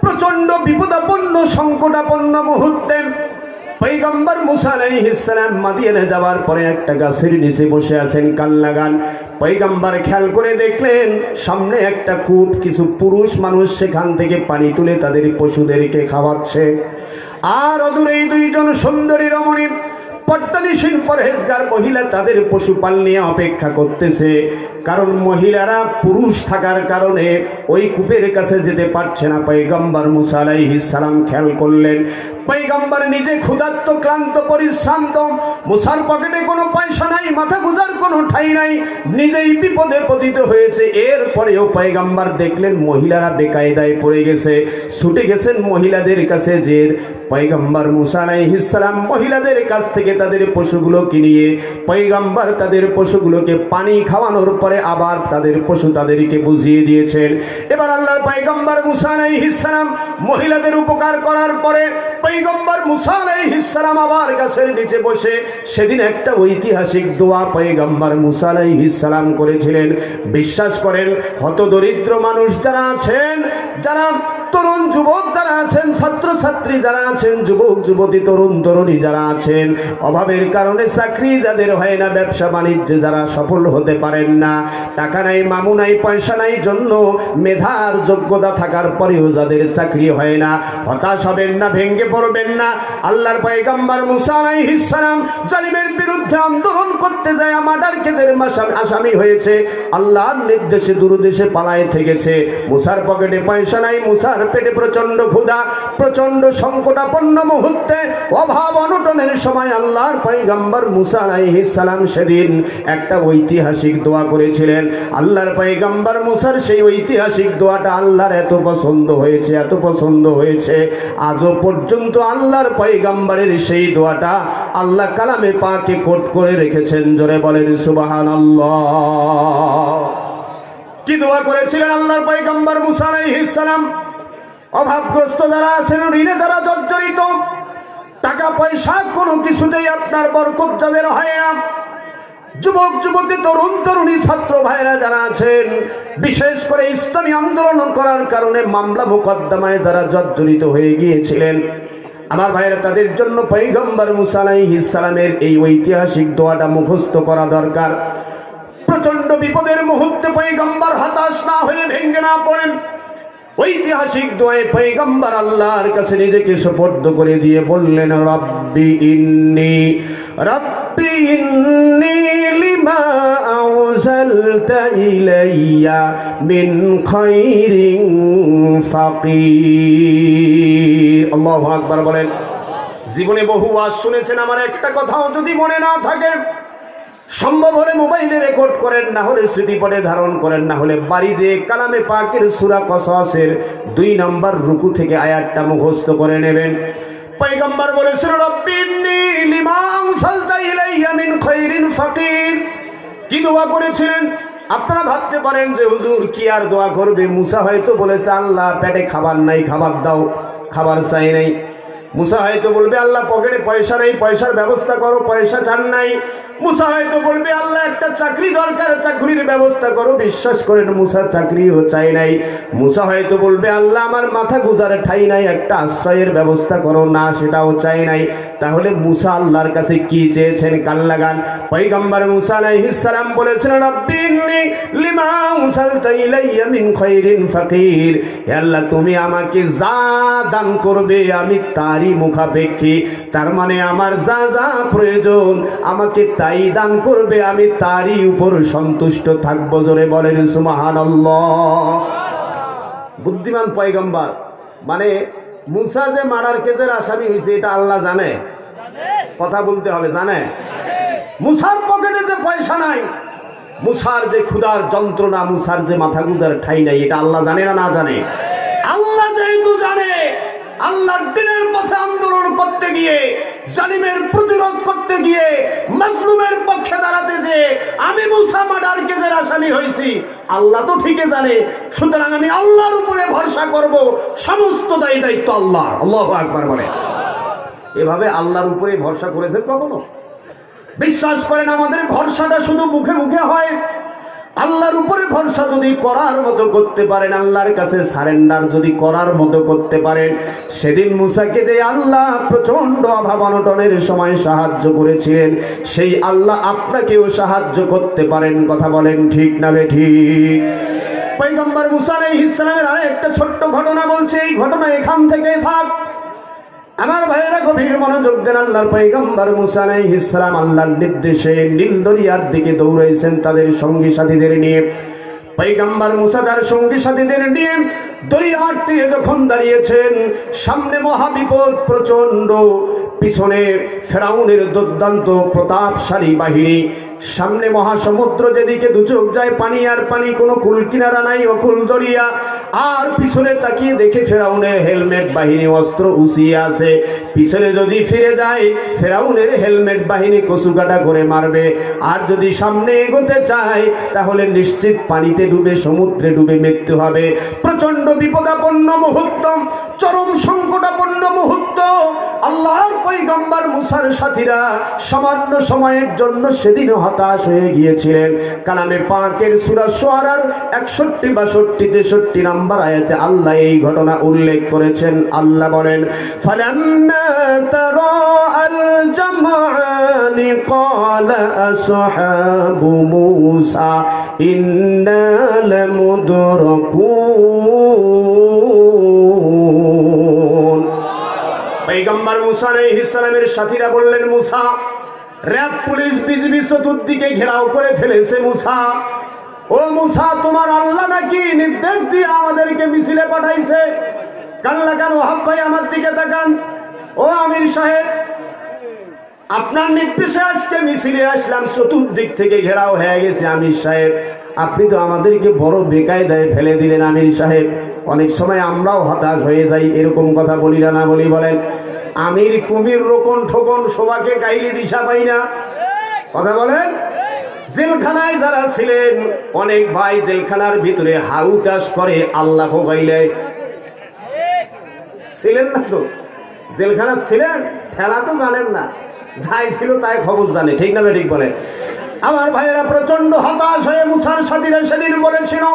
প্রচন্ড বিপদাপন্ন সংকটাপন্ন মুহূর্তে পয়গম্বর মুসা আলাইহিস সালাম মাদিয়ানে যাওয়ার পরে একটা গাছের নিচে বসে আছেন, কান লাগান। পয়গম্বর খেয়াল করে দেখলেন সামনে একটা কূপ, কিছু পুরুষ মানুষ সেখান থেকে পানি তুলে তাদের পশুদেরকে খাওয়াচ্ছে। আর অদূরেই দুইজন সুন্দরী রমণী পর্দানিসীন পরহেজগার মহিলা তাদের পশুপাল নিয়ে অপেক্ষা করতেছে। কারণ মহিলারা পুরুষ থাকার কারণে ওই কূপের কাছে যেতে পারছে না। পয়গম্বর মুসা আলাইহিস সালাম খেয়াল করলেন পয়গম্বর নিজে ক্ষুধার্ত, ক্লান্ত, পরিশ্রান্ত, মুসার পকেটে কোনো পয়সা নাই, মাথা গুজার কোনো ঠাঁই নাই, নিজেই বিপদে পতিত হয়েছে। এরপরেও পয়গম্বর দেখলেন মহিলারা বেকায়দায় পড়ে গেছে, ছুটে গেছেন মহিলাদের কাছে। যে পয়গম্বর মুসা আলাইহিস সালাম মহিলাদের কাছ থেকে তাদের পশুগুলো কিনিয়ে পয়গম্বর তাদের পশুগুলোকে পানি খাওয়ানোর পরে আবার তাদের পশু তাদেরকে বুঝিয়ে দিয়েছেন। এবার আল্লাহর পয়গম্বর মুসা আলাইহিস সালাম মহিলাদের উপকার করার পরে পয়গম্বর মুসা আলাইহিস সালাম আবার গাছের নিচে বসে সেদিন একটা ঐতিহাসিক দোয়া পয়গম্বর মুসা আলাইহিস সালাম করেছিলেন। বিশ্বাস করেন, হতদরিদ্র মানুষ যারা আছেন, যারা তরুণ যুবক যারা আছেন, ছাত্র ছাত্রী যারা আছেন, যুবক যুবতী তরুণ তরুণী যারা আছেন, অভাবের কারণে চাকরি যাদের হয় না, ব্যবসা বাণিজ্যে যারা সফল হতে পারেন না, টাকা নাই, মামু নাই, পয়সা নাই, জন্য মেধার যোগ্যতা থাকার পরেও যাদের চাকরি হয় না, হতাশ হবেন না, ভেঙ্গে পড়বেন না। আল্লাহর পয়গম্বর মুসা আলাইহিস সালাম জালিমের বিরুদ্ধে আন্দোলন করতে যায়, মার্ডার কেসের আসামি হয়েছে, আল্লাহর নির্দেশে দূরদেশে পালায় থেকেছে। মুসার পকেটে পয়সা নাই, মুসার পেটে প্রচন্ড ক্ষুধা, প্রচন্ড সংকটাপন্ন মুহূর্তে, অভাব অনটনের সময় আল্লাহর পয়গম্বর মুসা আলাইহিস সালাম সেদিন একটা ঐতিহাসিক দোয়া করেছিলেন। আল্লাহর পয়গম্বর মুসার সেই ঐতিহাসিক দোয়াটা আল্লাহর এত পছন্দ হয়েছে, এত পছন্দ হয়েছে, আজও পর্যন্ত আল্লাহর পয়গম্বরের সেই দোয়াটা আল্লাহ কালামে পাকে কোট করে রেখেছেন। জোরে বলেন সুবহানাল্লাহ। কি দোয়া করেছিলেন আল্লাহর পয়গম্বর মুসা আলাইহিস সালাম? অভাবগ্রস্ত যারা আছেন, ঋণে যারা জর্জরিত, টাকা পয়সা কোনো কিছুতেই আপনার বরকত যাদের হয় না, যুবক যুবতী তরুণ তরুণী ছাত্র ভাইরা যারা আছেন, বিশেষ করে ইসলামী আন্দোলন করার কারণে মামলা মোকদ্দমায় যারা জর্জরিত হয়ে গিয়েছিলেন, আমার ভাইরা, তাদের জন্য পয়গম্বর মুসা আলাইহিস সালামের এই ঐতিহাসিক দোয়াটা মুখস্থ করা দরকার। প্রচন্ড বিপদের মুহূর্তে পয়গম্বর হতাশ না হয়ে ভেঙ্গে না পড়েন, ঐতিহাসিক দোয়ায় পয়গম্বর আল্লাহর কাছে নিজেকে সুপর্দ করে দিয়ে বললেন, রব্বি ইন্নী লিমা আউযালতা ইলাইয়া মিন খায়রিন ফাকির। আল্লাহু আকবার বলেন। জীবনে বহু ওয়াজ শুনেছেন, আমার একটা কথাও যদি মনে না থাকে, সম্ভব হলে মোবাইলে রেকর্ড করেন, না হলে স্মৃতিপটে ধারণ করেন, না হলে বাড়ি যে কালামে পাকের সূরা কসসের 2 নম্বর রুকু থেকে আয়াতটা মুখস্থ করে নেবেন। পয়গম্বর বলেছেন, রব্বি ইন্নী লিমা আনসালতা ইলাইয়া মিন খায়রিন ফাকির। কি দোয়া করেছিলেন? আপনারা ভাবতে পারেন যে হুজুর কি আর দোয়া করবে? মুসা হয়তো বলেছে, আল্লাহ পেটে খাবার নাই, খাবার দাও, খাবার চাই নাই। মুসা হয়তো বলবে, আল্লাহ পকেটে পয়সা নেই, পয়সার ব্যবস্থা করো, পয়সা চান নাই। মুসা হয়তো বলবে, আল্লাহ একটা চাকরি দরকার, চাকরির ব্যবস্থা করো। বিশ্বাস করেন, মুসা চাকরিও চাই নাই। মুসা হয়তো বলবে, আল্লাহ আমার মাথা গুজারে ঠাই নাই, একটা আশ্রয়ের ব্যবস্থা করো, না সেটাও চাই নাই। তাহলে মুসা আল্লাহর কাছে কি চেয়েছেন? কান লাগান। পয়গম্বর মুসা আলাইহিস সালাম বলেছেন, রব্বি ইন্নী লিমা আনসালতা ইলাইয়া মিন খায়রিন ফাকির। হে আল্লাহ, তুমি আমাকে যা দান করবে আমি তারই মুখাপেক্ষী। তার মানে আমার যা যা প্রয়োজন আমাকে তাই দান করবে, আমি তারই উপর সন্তুষ্ট থাকবো। জোরে বলেন সুবহানাল্লাহ। বুদ্ধিমান পয়গম্বর, মানে মুসা যে মার্ডার কেসের আসামি হয়েছে এটা আল্লাহ জানে, কথা বলতে হবে, জানে। মুসার পকেটে যে পয়সা নাই, মুসার যে ক্ষুধার যন্ত্রণা, মুসার যে মাথা গুজার ঠাই নাই, এটা আল্লাহ জানে না না জানে? আল্লাহ যেহেতু জানে, আল্লাহর দ্বীনের পথে আন্দোলন করতে গিয়ে, জালিমের প্রতিরোধ করতে গিয়ে, মাজলুমের পক্ষে দাঁড়াতে যে আমি মুসা মার্ডার কেসের আসামি হয়েছি, আল্লাহ তো ঠিকই জানে। সুতরাং আমি আল্লাহর উপরে ভরসা করব, সমস্ত দায়িত্ব আল্লাহর। আল্লাহু আকবার বলে। এভাবে আল্লাহর উপরে ভরসা করেছে কখনো? বিশ্বাস করেন, আমাদের ভরসাটা শুধু মুখে মুখে হয়। আল্লাহর উপরে ভরসা যদি করার মতো করতে পারেন, আল্লাহর কাছে সারেন্ডার যদি করার মতো করতে পারেন, সেদিন মুসাকে যে আল্লাহ প্রচন্ড অভাব অনটনের সময় সাহায্য করেছিলেন, সেই আল্লাহ আপনাকেও সাহায্য করতে পারেন। কথা বলেন ঠিক না বেঠিক? পয়গম্বর মুসা আলাইহিস সালামের আরেকটা ছোট্ট ঘটনা বলছে, এই ঘটনা এখান থেকে থাক। আমার ভাইয়েরা গভীর মনোযোগ দেন। আল্লাহর পয়গম্বর মুসা আলাইহিস সালাম আল্লাহর নির্দেশে নীল দরিয়ার দিকে দৌড়াইছেন তাদের সঙ্গী সাথীদের নিয়ে। পয়গম্বর মুসা তার সঙ্গী সাথীদের নিয়ে দরিয়ার তীরে যখন দাঁড়িয়েছেন, সামনে মহাবিপদ প্রচন্ড, পিছনে ফেরাউনের দুর্দান্ত প্রতাপশালী বাহিনী, সামনে মহাসমুদ্র, যেদিকে দুচোখ যায় পানি আর পানি, কোনো কুল কিনারা নাই, অকুল দরিয়া। আর পিছনে তাকিয়ে দেখে ফেরাউনের হেলমেট বাহিনী অস্ত্র উঁচিয়ে আছে। পিছনে যদি ফিরে যায়, ফেরাউনের হেলমেট বাহিনী কচুকাটা করে মারবে। আর যদি সামনে এগোতে চায়, তাহলে নিশ্চিত পানিতে ডুবে, সমুদ্রে ডুবে মৃত্যু হবে। প্রচন্ড বিপদাপন্ন মুহূর্ত, চরম সংকটাপন্ন মুহূর্ত। আল্লাহর পয়গম্বর মুসার সাথীরা সামান্য সময়ের জন্য সেদিন হতাশ হয়ে গিয়েছিলেন। কালামে পাকের সূরা শুআরার 61, 62, 63 নম্বর আয়াতে আল্লাহ এই ঘটনা উল্লেখ করেছেন। আল্লাহ বলেন, ফালাম্মা তারা আল জামআনি ক্বালা আসহাবু মূসা ইন্না লামুদরাকুন। পয়গম্বর মুসা আলাইহিস সালামের সাথীরা বললেন, মুসা, র‍্যাব পুলিশ বিজিবি চতুর্দিকে ঘেরাও করে ফেলেছে। মুসা, ও মুসা, তোমার আল্লাহ নাকি নির্দেশ দিয়ে আমাদেরকে মিছিলে পাঠাইছে? কাল্লা কান ওয়াহাব ভাই আমার দিকে তাকান। ও আমির সাহেব, আপনার নির্দেশে আজকে মিছিলে আসলাম, চতুর্দিক থেকে ঘেরাও হয়ে গেছে। আমির সাহেব, আপনি তো আমাদেরকে বড় বেকায়দায় ফেলে দিলেন। আমির সাহেব, অনেক সময় আমরাও হতাশ হয়ে যাই, এরকম কথা বলি না বলি বলেন? আমির কুমির রোকন ঠোকন সবাকে গাইলে দিশা পাই না, কথা বলেন? জেলখানায় যারা ছিলেন, অনেক ভাই জেলখানার ভিতরে হাউতাস করে আল্লাহ গাইলে ছিলেন না? তো জেলখানা ছিলেন, ঠেলা তো জানেন না, যাই ছিল তাই খবর জানে, ঠিক না ঠিক বলে? আমার ভাইয়েরা প্রচন্ড হতাশ হয়ে মুসার সাথীরা সেদিন বলেছিল,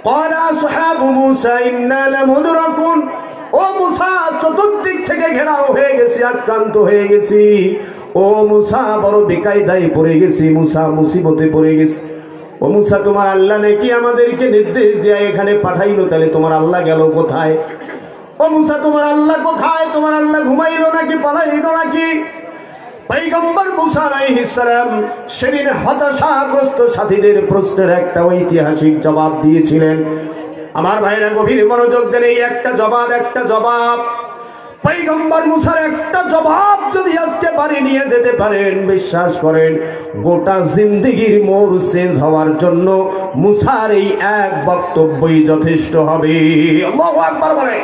ক্বালা আসহাবু মূসা ইন্না লামুদরাকুন। ও মুসা, চতুর্দিক থেকে ঘেরাও হয়ে গেছি, আক্রান্ত হয়ে গেছি। ও মুসা, বড় বেকায়দায় পড়ে গেছি। মুসা, মুসিবতে পড়ে গেছি। ও মুসা, তোমার আল্লাহ নাকি আমাদেরকে নির্দেশ দিয়ে এখানে পাঠাইলো, তাহলে তোমার আল্লাহ গেল কোথায়? ও মুসা, তোমার আল্লাহ কোথায়? তোমার আল্লাহ ঘুমাইলো নাকি পালাইলো নাকি? পয়গম্বর মুসা আলাইহিস সালাম সেদিন হতাশাগ্রস্ত সাথীদের প্রশ্নের একটা ঐতিহাসিক জবাব দিয়েছিলেন। আমার ভাইরা গভীর মনোযোগ দেন, এই একটা জবাব পয়গম্বর মুসার একটা জবাব যদি আজকে বাড়ি নিয়ে যেতে পারেন, বিশ্বাস করেন গোটা জিন্দেগির মোড় চেঞ্জ হওয়ার জন্য মুসার এই এক বক্তব্যই যথেষ্ট হবে। আল্লাহু আকবার বলে।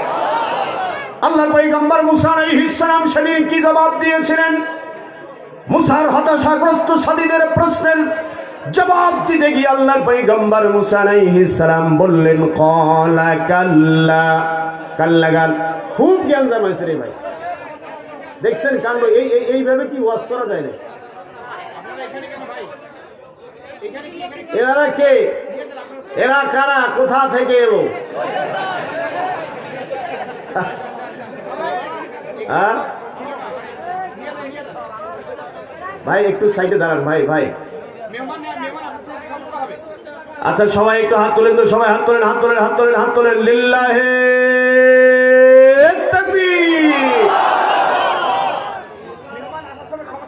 আল্লাহর পয়গম্বর মুসা আলাইহিস সালাম সেদিন কি জবাব দিয়েছিলেন? মুসার হতাশাগ্রস্ত সাথীদের প্রশ্নের জবাব দিতে গিয়ে আল্লাহর পয়গম্বর মুসা আলাইহিস সালাম বললেন, ক্বালা কাল্লা। কাল্লা গান খুব জ্ঞান জামাইছে রে ভাই, দেখছেন কাণ্ড? এইভাবে কি ওয়াজ করা যায় না? এরা কে? এরা কারা? কোথা থেকে এলো? হ্যাঁ ভাই, একটু সাইডে দাঁড়ান ভাই। ভাই আচ্ছা, সবাই একটু হাত তোলেন তো, সবাই হাত তোলেন, হাত তোলেন, হাত তোলেন, হাত তোলেন। লিল্লাহে তাকবীর।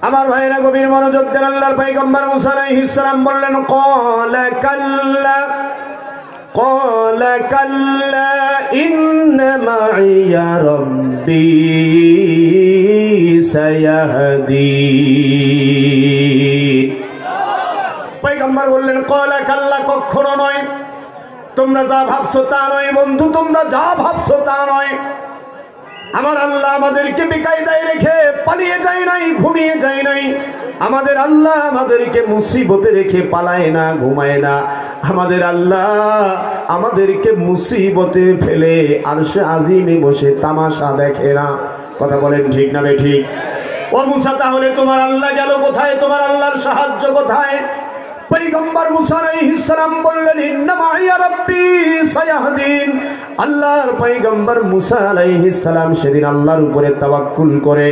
আমার ভাইরা গভীর মনোযোগ দেন। আল্লাহর পয়গম্বর মুসা আলাইহিস সালাম বললেন, ক্বালা কাল্লা, ক্বালা কাল্লা ইন্না মাইয়া রাব্বী সায়াহদীন। পয়গম্বর বললেন, ক্বালা কাল্লা, কখনো নয়, তোমরা যা ভাবছো তা নয় বন্ধু, তোমরা যা ভাবছো তা নয়। আমার আল্লাহ আমাদেরকে বেকায়দায় রেখে পালিয়ে যায় নাই, ঘুমিয়ে যায় নাই। আমাদের আল্লাহ আমাদেরকে মুসিবতে রেখে পালায় না, ঘুমায় না। আমাদের আল্লাহ আমাদেরকে মুসিবতে ফেলে আরশে আজিমে বসে তামাশা দেখে না, কথা বলেন ঠিক না ঠিক? ও মুসা, তাহলে তোমার আল্লাহ গেল কোথায়? তোমার আল্লাহর সাহায্য কোথায়? পয়গম্বর মুসা আলাইহিস সালাম বললেন, ইন্না মাইয়া রাব্বী সায়াহদিন। আল্লাহর পয়গম্বর মুসা আলাইহিস সালাম সেদিন আল্লাহর উপরে তাওয়াক্কুল করে,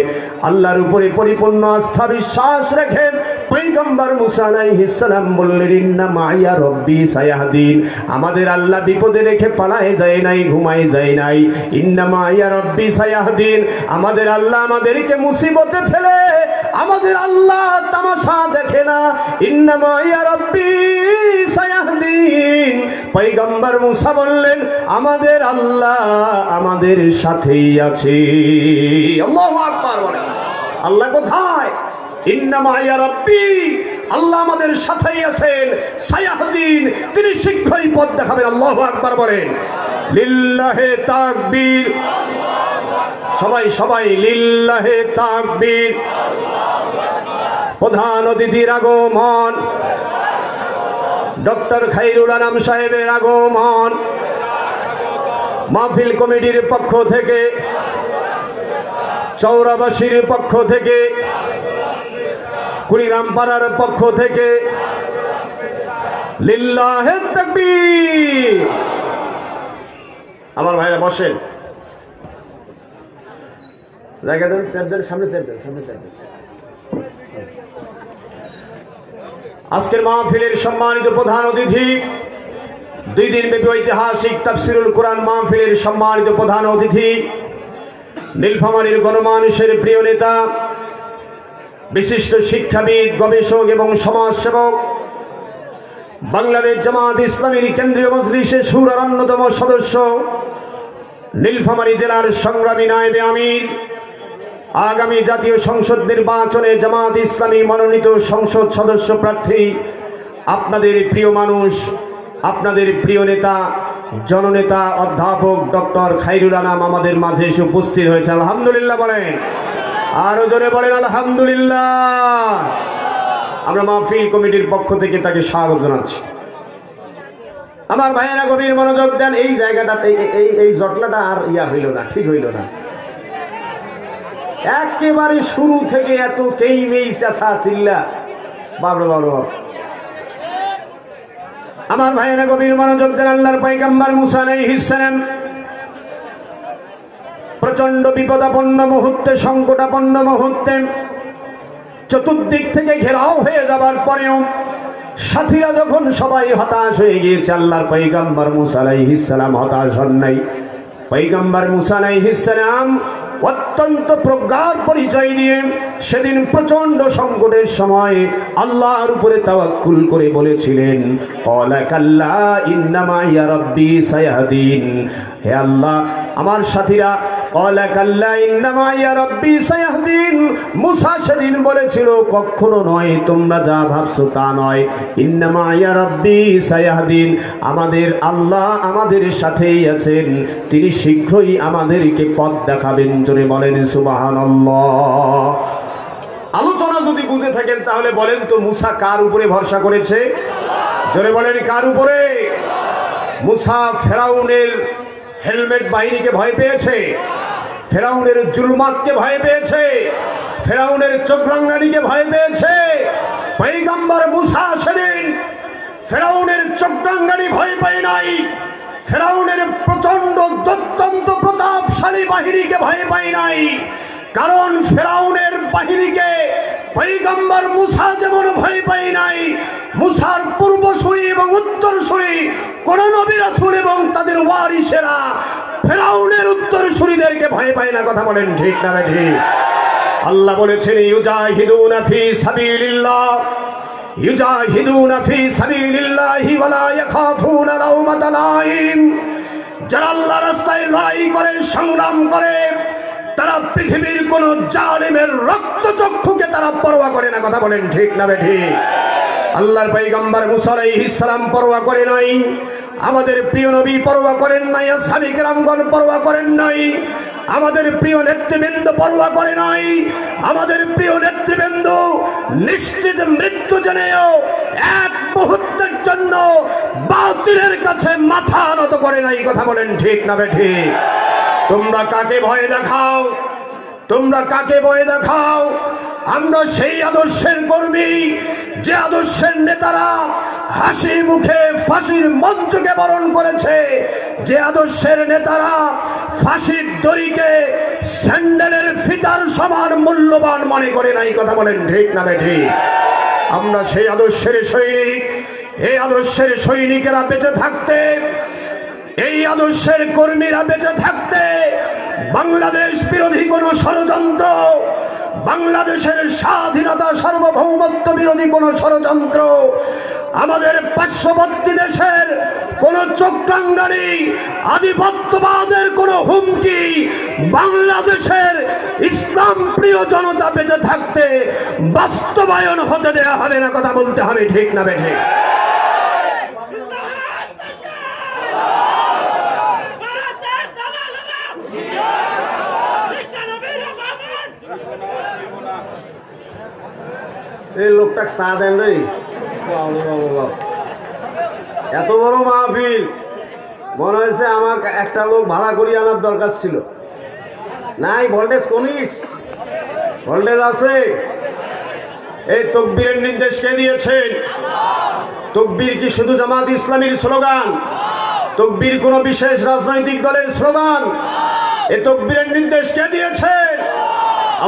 আল্লাহর উপরে পরিপূর্ণ আস্থা বিশ্বাস রেখে পয়গম্বর মুসা আলাইহিস সালাম বললেন, ইন্না মাইয়া রাব্বী সায়াহদিন। আমাদের আল্লাহ বিপদে রেখে পালায় যায় নাই, ঘুমায় যায় নাই। ইন্না মাইয়া রাব্বী সায়াহদিন। আমাদের আল্লাহ আমাদেরকে মুসিবতে ফেলে আমাদের আল্লাহ তামাশা দেখে না। ইন্না মাইয়া রাব্বী সায়াহদিন। পয়গম্বর মুসা বললেন, আমাদের আল্লাহ আমাদের সাথেই আছে। আল্লাহু আকবার বলেন। আল্লাহ কোথায়? ইন্না মাইয়া রাব্বী, আল্লাহ আমাদের সাথেই আছেন। সায়াহদিন, তিনি শীঘ্রই পথ দেখাবেন। আল্লাহু আকবার বলেন। লিল্লাহে তাকবীর। সবাই সবাই লিল্লাহে তাকবীর। প্রধান অতিথির আগমন, ডক্টর খায়রুল আনাম সাহেবের আগমন, মাহফিল কমিটির পক্ষ থেকে চৌরাবাসীর পক্ষ থেকে, কুড়িরামপাড়ার পক্ষ থেকে লিল্লাহে তাকবীর। আমার ভাইরা বসেন, জায়গা দেন, স্যারদের সামনে, স্যারদের সামনে, স্যারদের। আজকের মাহফিলের সম্মানিত প্রধান অতিথি, 2 দিন ব্যাপী ঐতিহাসিক তাফসিরুল কোরআন মাহফিলের সম্মানিত প্রধান অতিথি, নীলফামারীর গণমানুষের প্রিয় নেতা, বিশিষ্ট শিক্ষাবিদ, গবেষক এবং সমাজসেবক, বাংলাদেশ জামাত ইসলামীর কেন্দ্রীয় মজলিসের শুরার অন্যতম সদস্য, নীলফামারী জেলার সংগ্রামী নায়েবে আমির, আগামী জাতীয় সংসদ নির্বাচনে জামাত ইসলামী মনোনীত সংসদ সদস্য প্রার্থী, আপনাদের প্রিয় মানুষ, আপনাদের প্রিয় নেতা, জননেতা অধ্যাপক ডক্টর খায়রুল আনাম আমাদের মাঝে এসে উপস্থিত হয়েছে। আলহামদুলিল্লাহ বলেন, আরো জোরে বলেন আলহামদুলিল্লাহ। আমরা মাহফিল কমিটির পক্ষ থেকে তাকে স্বাগত জানাচ্ছি। আমার ভাইয়েরা গভীর মনোযোগ দেন। এই জায়গাটাতে এই জটলাটা আর হইল না, ঠিক হইল না। একেবারে শুরু থেকে এত কেইমেই চেঁচা চিল্লা, বাবা বাবা। আমার ভাইয়েরা গভীর মনোযোগ দেন। আল্লাহর পয়গম্বর মুসা আলাইহিস সালাম প্রচন্ড বিপদাপন্ন মুহূর্তে, সংকটাপন্ন মুহূর্তে, চতুর্দিক থেকে ঘেরাও হয়ে যাবার পরেও সাথীরা যখন সবাই হতাশ হয়ে গিয়েছে, আল্লাহর পয়গম্বর মুসা আলাইহিস সালাম হতাশ হন নাই। পয়গম্বর মুসা আলাইহিস সালাম অত্যন্ত প্রজ্ঞার পরিচয় দিয়ে সেদিন প্রচন্ড সংকটের সময় আল্লাহর উপরে তাওয়াক্কুল করে বলেছিলেন, ক্বালা কাল্লা ইন্না মাইয়া রাব্বী সায়াহদিন। হে আল্লাহ, আমার সাথীরা, ক্বালা কাল্লা ইন্না মাইয়া রাব্বী সায়াহদিন। মুসা সেদিন বলেছিল, কখনো নয়, তোমরা যা ভাবছো তা নয়। ইন্না মাইয়া রাব্বী সায়াহদিন, আমাদের আল্লাহ আমাদের সাথেই আছেন, তিনি শীঘ্রই আমাদেরকে পথ দেখাবেন। জোরে বলেন সুবহানাল্লাহ। আলোচনা যদি বুঝে থাকেন তাহলে বলেন তো, মুসা কার উপরে ভরসা করেছে? জোরে বলেন কার উপরে? মুসা ফেরাউনের হেলমেট বাহিনীকে ভয় পেয়েছে, ফেরাউনের জুলমাতকে ভয় পেয়েছে, ফেরাউনের চোখরাঙ্গানিকে ভয় পেয়েছে। পয়গম্বর মুসা সেদিন ফেরাউনের চোখরাঙ্গানি ভয় পায় নাই, ফেরাউনের প্রচন্ড দুর্দান্ত প্রতাপশালী বাহিনীকে ভয় পায় নাই। কারণ ফেরাউনের বাহিনীকে পয়গম্বর মুসা যেমন ভয় পায় নাই, মুসার পূর্বসূরি এবং উত্তরসূরি কোন নবী রাসূল এবং তাদের ওয়ারিসেরা ফেরাউনের উত্তরসূরিদেরকে ভয় পায় না। কথা বলেন ঠিক না ঠিক? আল্লাহ বলেছেন, ইউজাহিদুনা ফি সাবিলিল্লাহ, ইউজাহিদুনা ফি সাবিলিল্লাহি ওয়া লা ইয়াখাফুনা লাওমাতা লাইম। যারা আল্লাহর রাস্তায় লড়াই করে, সংগ্রাম করে, তারা পৃথিবীর কোন জালিমের রক্তচক্ষুকে তারা পরোয়া করে না। কথা বলেন ঠিক না ঠিক? আল্লাহর পয়গম্বর মুসা আলাইহিস সালাম পরোয়া করে নাই, আমাদের প্রিয় নবী পরোয়া করেন নাই, আসহাবে কিরামগণ পরোয়া করেন নাই, আমাদের প্রিয় নেতৃবৃন্দ পরোয়া করে নাই। আমাদের প্রিয় নেতৃবৃন্দ নিশ্চিত মৃত্যু জেনেও এক মুহূর্তের জন্য বাতিলের কাছে মাথা নত করে নাই। কথা বলেন ঠিক না ঠিক? তোমরা কাকে ভয় দেখাও? তোমরা কাকে ভয় দেখাও? আমরা সেই আদর্শের কর্মী, যে আদর্শের নেতারা হাসি মুখে ফাঁসির মঞ্চকে বরণ করেছে, যে আদর্শের নেতারা ফাঁসির দড়িকে স্যান্ডেলের ফিতার সমান মূল্যবান মনে করে নাই। কথা বলেন ঠিক না ঠিক? আমরা সেই আদর্শের সৈনিক। এই আদর্শের সৈনিকেরা বেঁচে থাকতে, এই আদর্শের কর্মীরা বেঁচে থাকতে বাংলাদেশ বিরোধী কোন ষড়যন্ত্র, বাংলাদেশের স্বাধীনতা সার্বভৌমত্ব বিরোধী কোন ষড়যন্ত্র, আমাদের পার্শ্ববর্তী দেশের কোন চক্রাঙ্গানি, আধিপত্যবাদের কোন হুমকি বাংলাদেশের ইসলাম প্রিয় জনতা বেঁচে থাকতে বাস্তবায়ন হতে দেয়া হবে না। কথা বলতে হবে ঠিক না বেঠিক? এই লোকটা চা দেন রে, এত বড় মাহফিল, মনে হয়েছে আমাকে একটা লোক ভাড়া করিয়ে আনার দরকার ছিল। নাই, ভোল্টেজ কমিস, ভোল্টেজ আছে। এই তাকবীরের নির্দেশ কে দিয়েছেন? তাকবীর কি শুধু জামাত ইসলামীর স্লোগান? তাকবীর কোন বিশেষ রাজনৈতিক দলের স্লোগান? এই তাকবীরের নির্দেশ কে দিয়েছেন?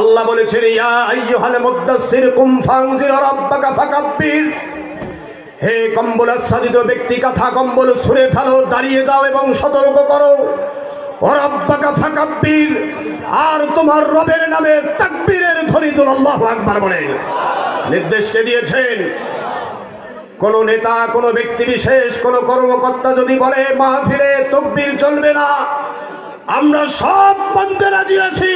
আল্লাহ বলেছেন, ইয়া আইয়ুহাল মুদ্দাসসির কুম ফানজির রাব্বাকা ফাকাব্বির। হে কম্বল আচ্ছাদিত ব্যক্তি, কাঁথা কম্বল ছুঁড়ে ফেলো, দাঁড়িয়ে যাও এবং সতর্ক করো। রাব্বাকা ফাকাব্বির, আর তোমার রবের নামে তাকবীরের ধ্বনি তুলো। আল্লাহু আকবার বলেন। নির্দেশ কে দিয়েছেন? কোন নেতা, কোন ব্যক্তি বিশেষ, কোন কর্মকর্তা যদি বলে মাহফিলে তাকবীর চলবে না, আমরা সব মানতে রাজি আছি,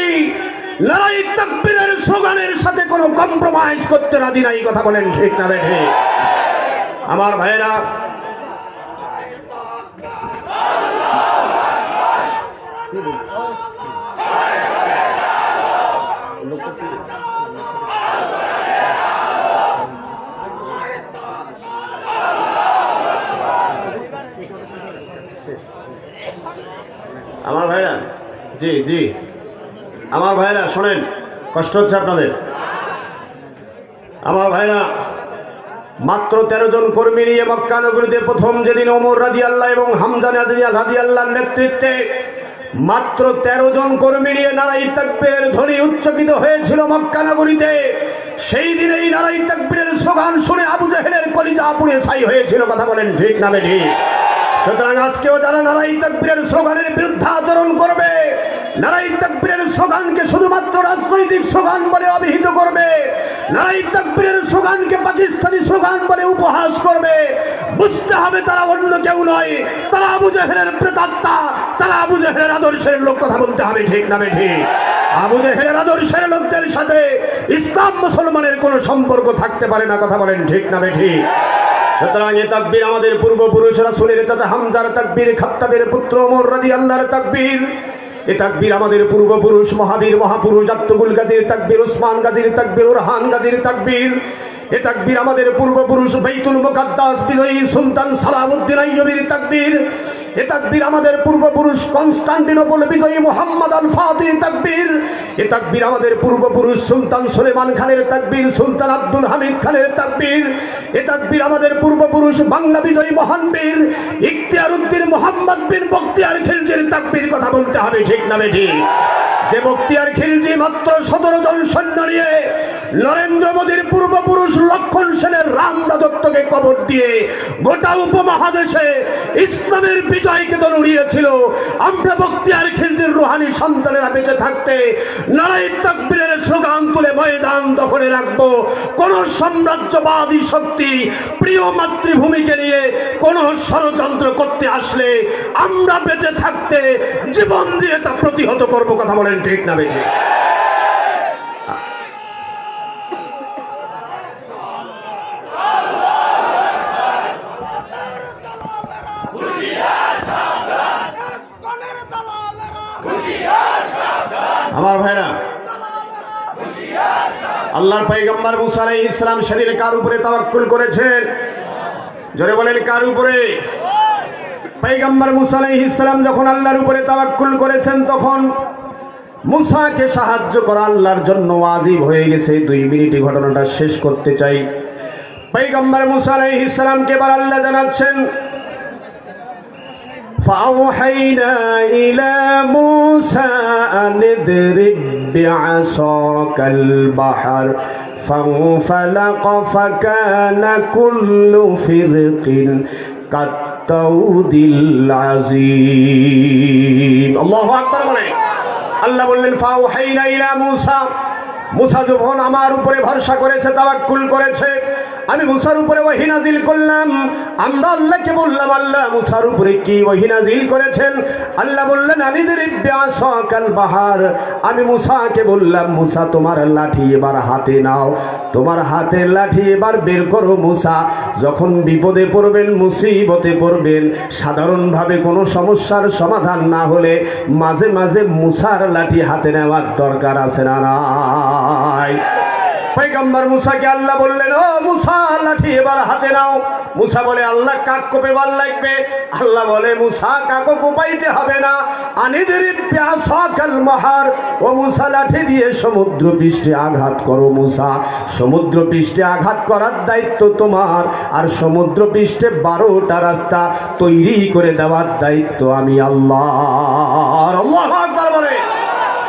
নারায়ে তাকবীরের স্লোগানের সাথে কোনো কম্প্রোমাইজ করতে রাজি নাই। কথা বলেন ঠিক না বেঠিক? আমার ভাইরা, আমার ভাইরা, জি জি, আমার ভাইরা শোনেন, কষ্ট হচ্ছে আপনাদের। আমার ভাইরা, মাত্র 13 জন কর্মী নিয়ে মক্কা নগরীতে প্রথম যেদিন ওমর রাদিয়াল্লাহু এবং হামজা রাদিয়াল্লাহর নেতৃত্বে মাত্র 13 জন কর্মী নিয়ে নারায়ে তাকবীরের ধ্বনি উচ্চারিত হয়েছিল মক্কা নগরীতে, সেই দিনেই নারায়ে তাকবীরের স্লোগান শুনে আবু জেহেলের কলিজা পুড়ে ছাই হয়েছিল। কথা বলেন ঠিক না বেঠিক? সুতরাং আজকেও যারা নারায়ে তাকবীরের স্লোগানের বিরুদ্ধে আচরণ করবে, নারায়ে তাকবীরের স্লোগানকে শুধুমাত্র রাজনৈতিক স্লোগান বলে অভিহিত করবে, নারায়ে তাকবীরের স্লোগানকে পাকিস্তানি স্লোগান বলে উপহাস করবে, বুঝতে হবে তারা অন্য কেউ নয়, তারা আবু জেহেলের প্রেতাত্মা, তারা আবু জেহেলের আদর্শের লোক। কথা বলতে হবে ঠিক না বেঠিক? আবু জেহেলের আদর্শের লোকদের সাথে ইসলাম মুসলমানের কোনো সম্পর্ক থাকতে পারে না। কথা বলেন ঠিক না বেঠিক? সুতরাং এ তাকবীর আমাদের পূর্বপুরুষ রাসূলের চাচা হামজার তাকবীর, খাত্তাবের পুত্র ওমর রাদিয়াল্লাহর তাকবীর। এ তাকবীর আমাদের পূর্বপুরুষ মহাবীর মহাপুরুষ আব্দুল গাজীর তাকবীর, উসমান গাজীর তাকবীর, ওরহান গাজীর তাকবীর। এ তাকবীর আমাদের পূর্বপুরুষ বাইতুল মুকাদ্দাস বিজয়ী সুলতান সালাউদ্দিন আইয়ুবীর তাকবীর। এ তাকবীর আমাদের পূর্বপুরুষ কনস্টান্টিনোপল বিজয়ী মুহাম্মদ আল ফাতিহ তাকবীর। এ তাকবীর আমাদের পূর্বপুরুষ সুলতান সুলেমান খানের তাকবীর, সুলতান আব্দুল হামিদ খানের তাকবীর। এ তাকবীর আমাদের পূর্বপুরুষ বাংলা বিজয়ী মহান বীর ইখতিয়ার উদ্দিন মোহাম্মদ বিন বখতিয়ার খিলজির তাকবীর। কথা বলতে হবে ঠিক না বেঠিক? যে বখতিয়ার খিলজি মাত্র 17 জন সৈন্য নিয়ে নরেন্দ্র মোদীর পূর্বপুরুষ লক্ষণ সেনের রাম রাজত্বকে কবর দিয়ে গোটা উপমহাদেশে ইসলামের বিজয় কেতন উড়িয়েছিল, আমরা বখতিয়ার খিলজির রুহানি সন্তানেরা বেঁচে থাকতে নারায়ে তাকবীরের স্লোগান তুলে ময়দান দখলে রাখবো। কোন সাম্রাজ্যবাদী শক্তি প্রিয় মাতৃভূমিকে নিয়ে কোন ষড়যন্ত্র করতে আসলে আমরা বেঁচে থাকতে জীবন দিয়ে তা প্রতিহত করব। কথা বলেন ঠিক না বেঠিক? আমার ভাইরা, আল্লাহর পয়গম্বর মুসা আলাইহিস সালাম সেদিন কার উপরে তাওয়াক্কুল করেছেন? জোরে বলেন, কার উপরে? পয়গম্বর মুসা আলাইহিস সালাম যখন আল্লাহর উপরে তাওয়াক্কুল করেছেন, তখন মুসাকে সাহায্য করা আল্লাহর জন্য ওয়াজিব হয়ে গেছে। 2 মিনিটে ঘটনাটা শেষ করতে চাই। পয়গম্বর মুসা আলাইহিস সালামকে এবার আল্লাহ জানাচ্ছেন, فأوحينا إلى موسى أن اضرب بعصاك البحر فانفلق فكان كل فرق كالطود العظيم। الله أكبر বলেন। আল্লাহ বললেন, ফাওহাইনা ইলা মুসা, মুসা যখন আমার উপরে ভরসা করেছে, তাওয়াক্কুল করেছে, আমি মুসার উপরে ওহী নাজিল করলাম। আমরা আল্লাহকে বললাম, আল্লাহ মুসার উপরে কি ওহী নাজিল করেছেন? আল্লাহ বললেন, আনিদরিব বিআসাকাল বাহার। আমি মুসাকে বললাম, মুসা তোমার লাঠি এবার হাতে নাও, তোমার হাতের লাঠি এবার বের করো। মুসা যখন বিপদে পড়বেন, মুসিবতে পড়বেন, সাধারণভাবে কোনো সমস্যার সমাধান না হলে মাঝে মাঝে মুসার লাঠি হাতে নেওয়ার দরকার আছে না নাই? পয়গম্বর মুসাকে আল্লাহ বললেন, ও মুসা লাঠি এবার হাতে নাও। মুসা বলে, আল্লাহ কাক কোপাইবার লাগবে। আল্লাহ বলে, মুসা কাকও কোপাইতে হবে না, আনিদরিব বিআসাকাল মাহার। ও মুসা লাঠি দিয়ে সমুদ্র পৃষ্ঠে আঘাত করো। মুসা, সমুদ্র পৃষ্ঠে আঘাত করার দায়িত্ব তোমার, আর সমুদ্র পৃষ্ঠে 12টা রাস্তা তৈরি করে দেওয়ার দায়িত্ব আমি আল্লাহ। আল্লাহু আকবার বলে।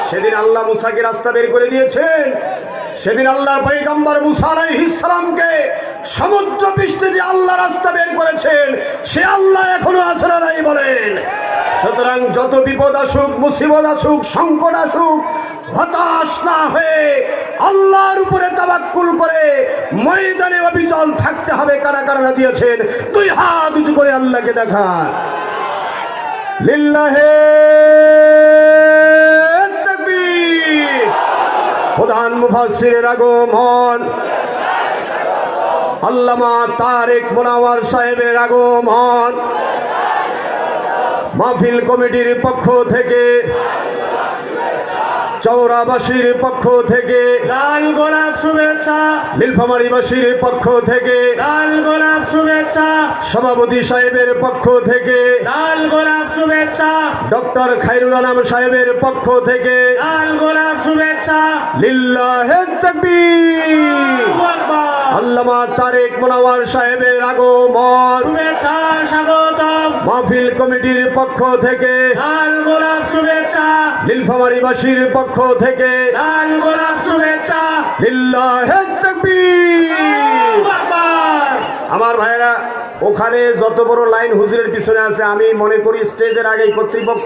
সেদিন আল্লাহ মুসাকে রাস্তা বের করে দিয়েছেন। সেদিন আল্লাহর পয়গম্বর মুসা আলাইহিস সালামকে সমুদ্র পৃষ্ঠে যে আল্লাহ রাস্তা বের করেছেন, সে আল্লাহ এখনো আছে না নাই বলেন। সুতরাং যত বিপদ আসুক, মুসিবত আসুক, সংকট আসুক, হতাশ না হয়ে আল্লাহর উপরে তাওয়াক্কুল করে ময়দানে অবিচল থাকতে হবে। কারা কারা রাজি আছেন? 2 হাত উঁচু করে আল্লাহকে দেখান। লিল্লাহে তাকবীর। প্রধান মুফাসসিরের আগমন, আল্লামা তারেক মুনাওয়ার সাহেবের আগমন। মাহফিল কমিটির পক্ষ থেকে, চৌরাবাসীর পক্ষ থেকে, লাল গোলাপ শুভেচ্ছা, নীলফামারীবাসীর পক্ষ থেকে, লাল গোলাপ শুভেচ্ছা, সভাপতি সাহেবের পক্ষ থেকে, লাল গোলাপ শুভেচ্ছা, ডক্টর খায়রুল আলম সাহেবের পক্ষ থেকে, লাল গোলাপ শুভেচ্ছা। লিল্লাহে তাকবীর। আল্লাহু আকবার। আল্লামা তারেক মুনাওয়ার সাহেবের আগমন। শুভেচ্ছা স্বাগতম। মাহফিল কমিটির পক্ষ থেকে, লাল গোলাপ শুভেচ্ছা, নীলফামারীবাসীর পক্ষ থেকে, লাল গোলাপ শুভেচ্ছা। লিল্লাহে তাকবীর। আল্লাহু আকবার। আমার ভাইরা, ওখানে যত বড় লাইন হুজুরের পিছনে আছে, আমি মনে করি স্টেজের আগে কর্তৃপক্ষ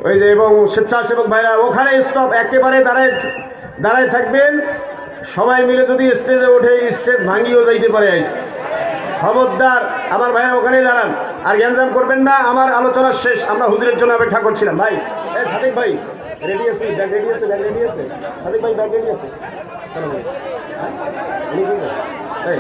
ওই যে এবং স্বেচ্ছাসেবক ভাইরা ওখানে স্টপ, একেবারে দাঁড়ায় থাকবেন। সবাই মিলে যদি স্টেজে ওঠে, স্টেজ ভাঙিও যাইতে পারে। খবরদার আমার ভাইয়া ওখানেই দাঁড়ান, আর গ্যাঞ্জাম করবেন না। আমার আলোচনা শেষ, আমরা হুজুরের জন্য অপেক্ষা করছিলাম। ভাই সাদিক ভাই রেডি আছে? ব্যাগ রেডি আছে? ব্যাগ রেডি আছে? সাদিক ভাই ব্যাগ রেডি আছে? চলো ভাই।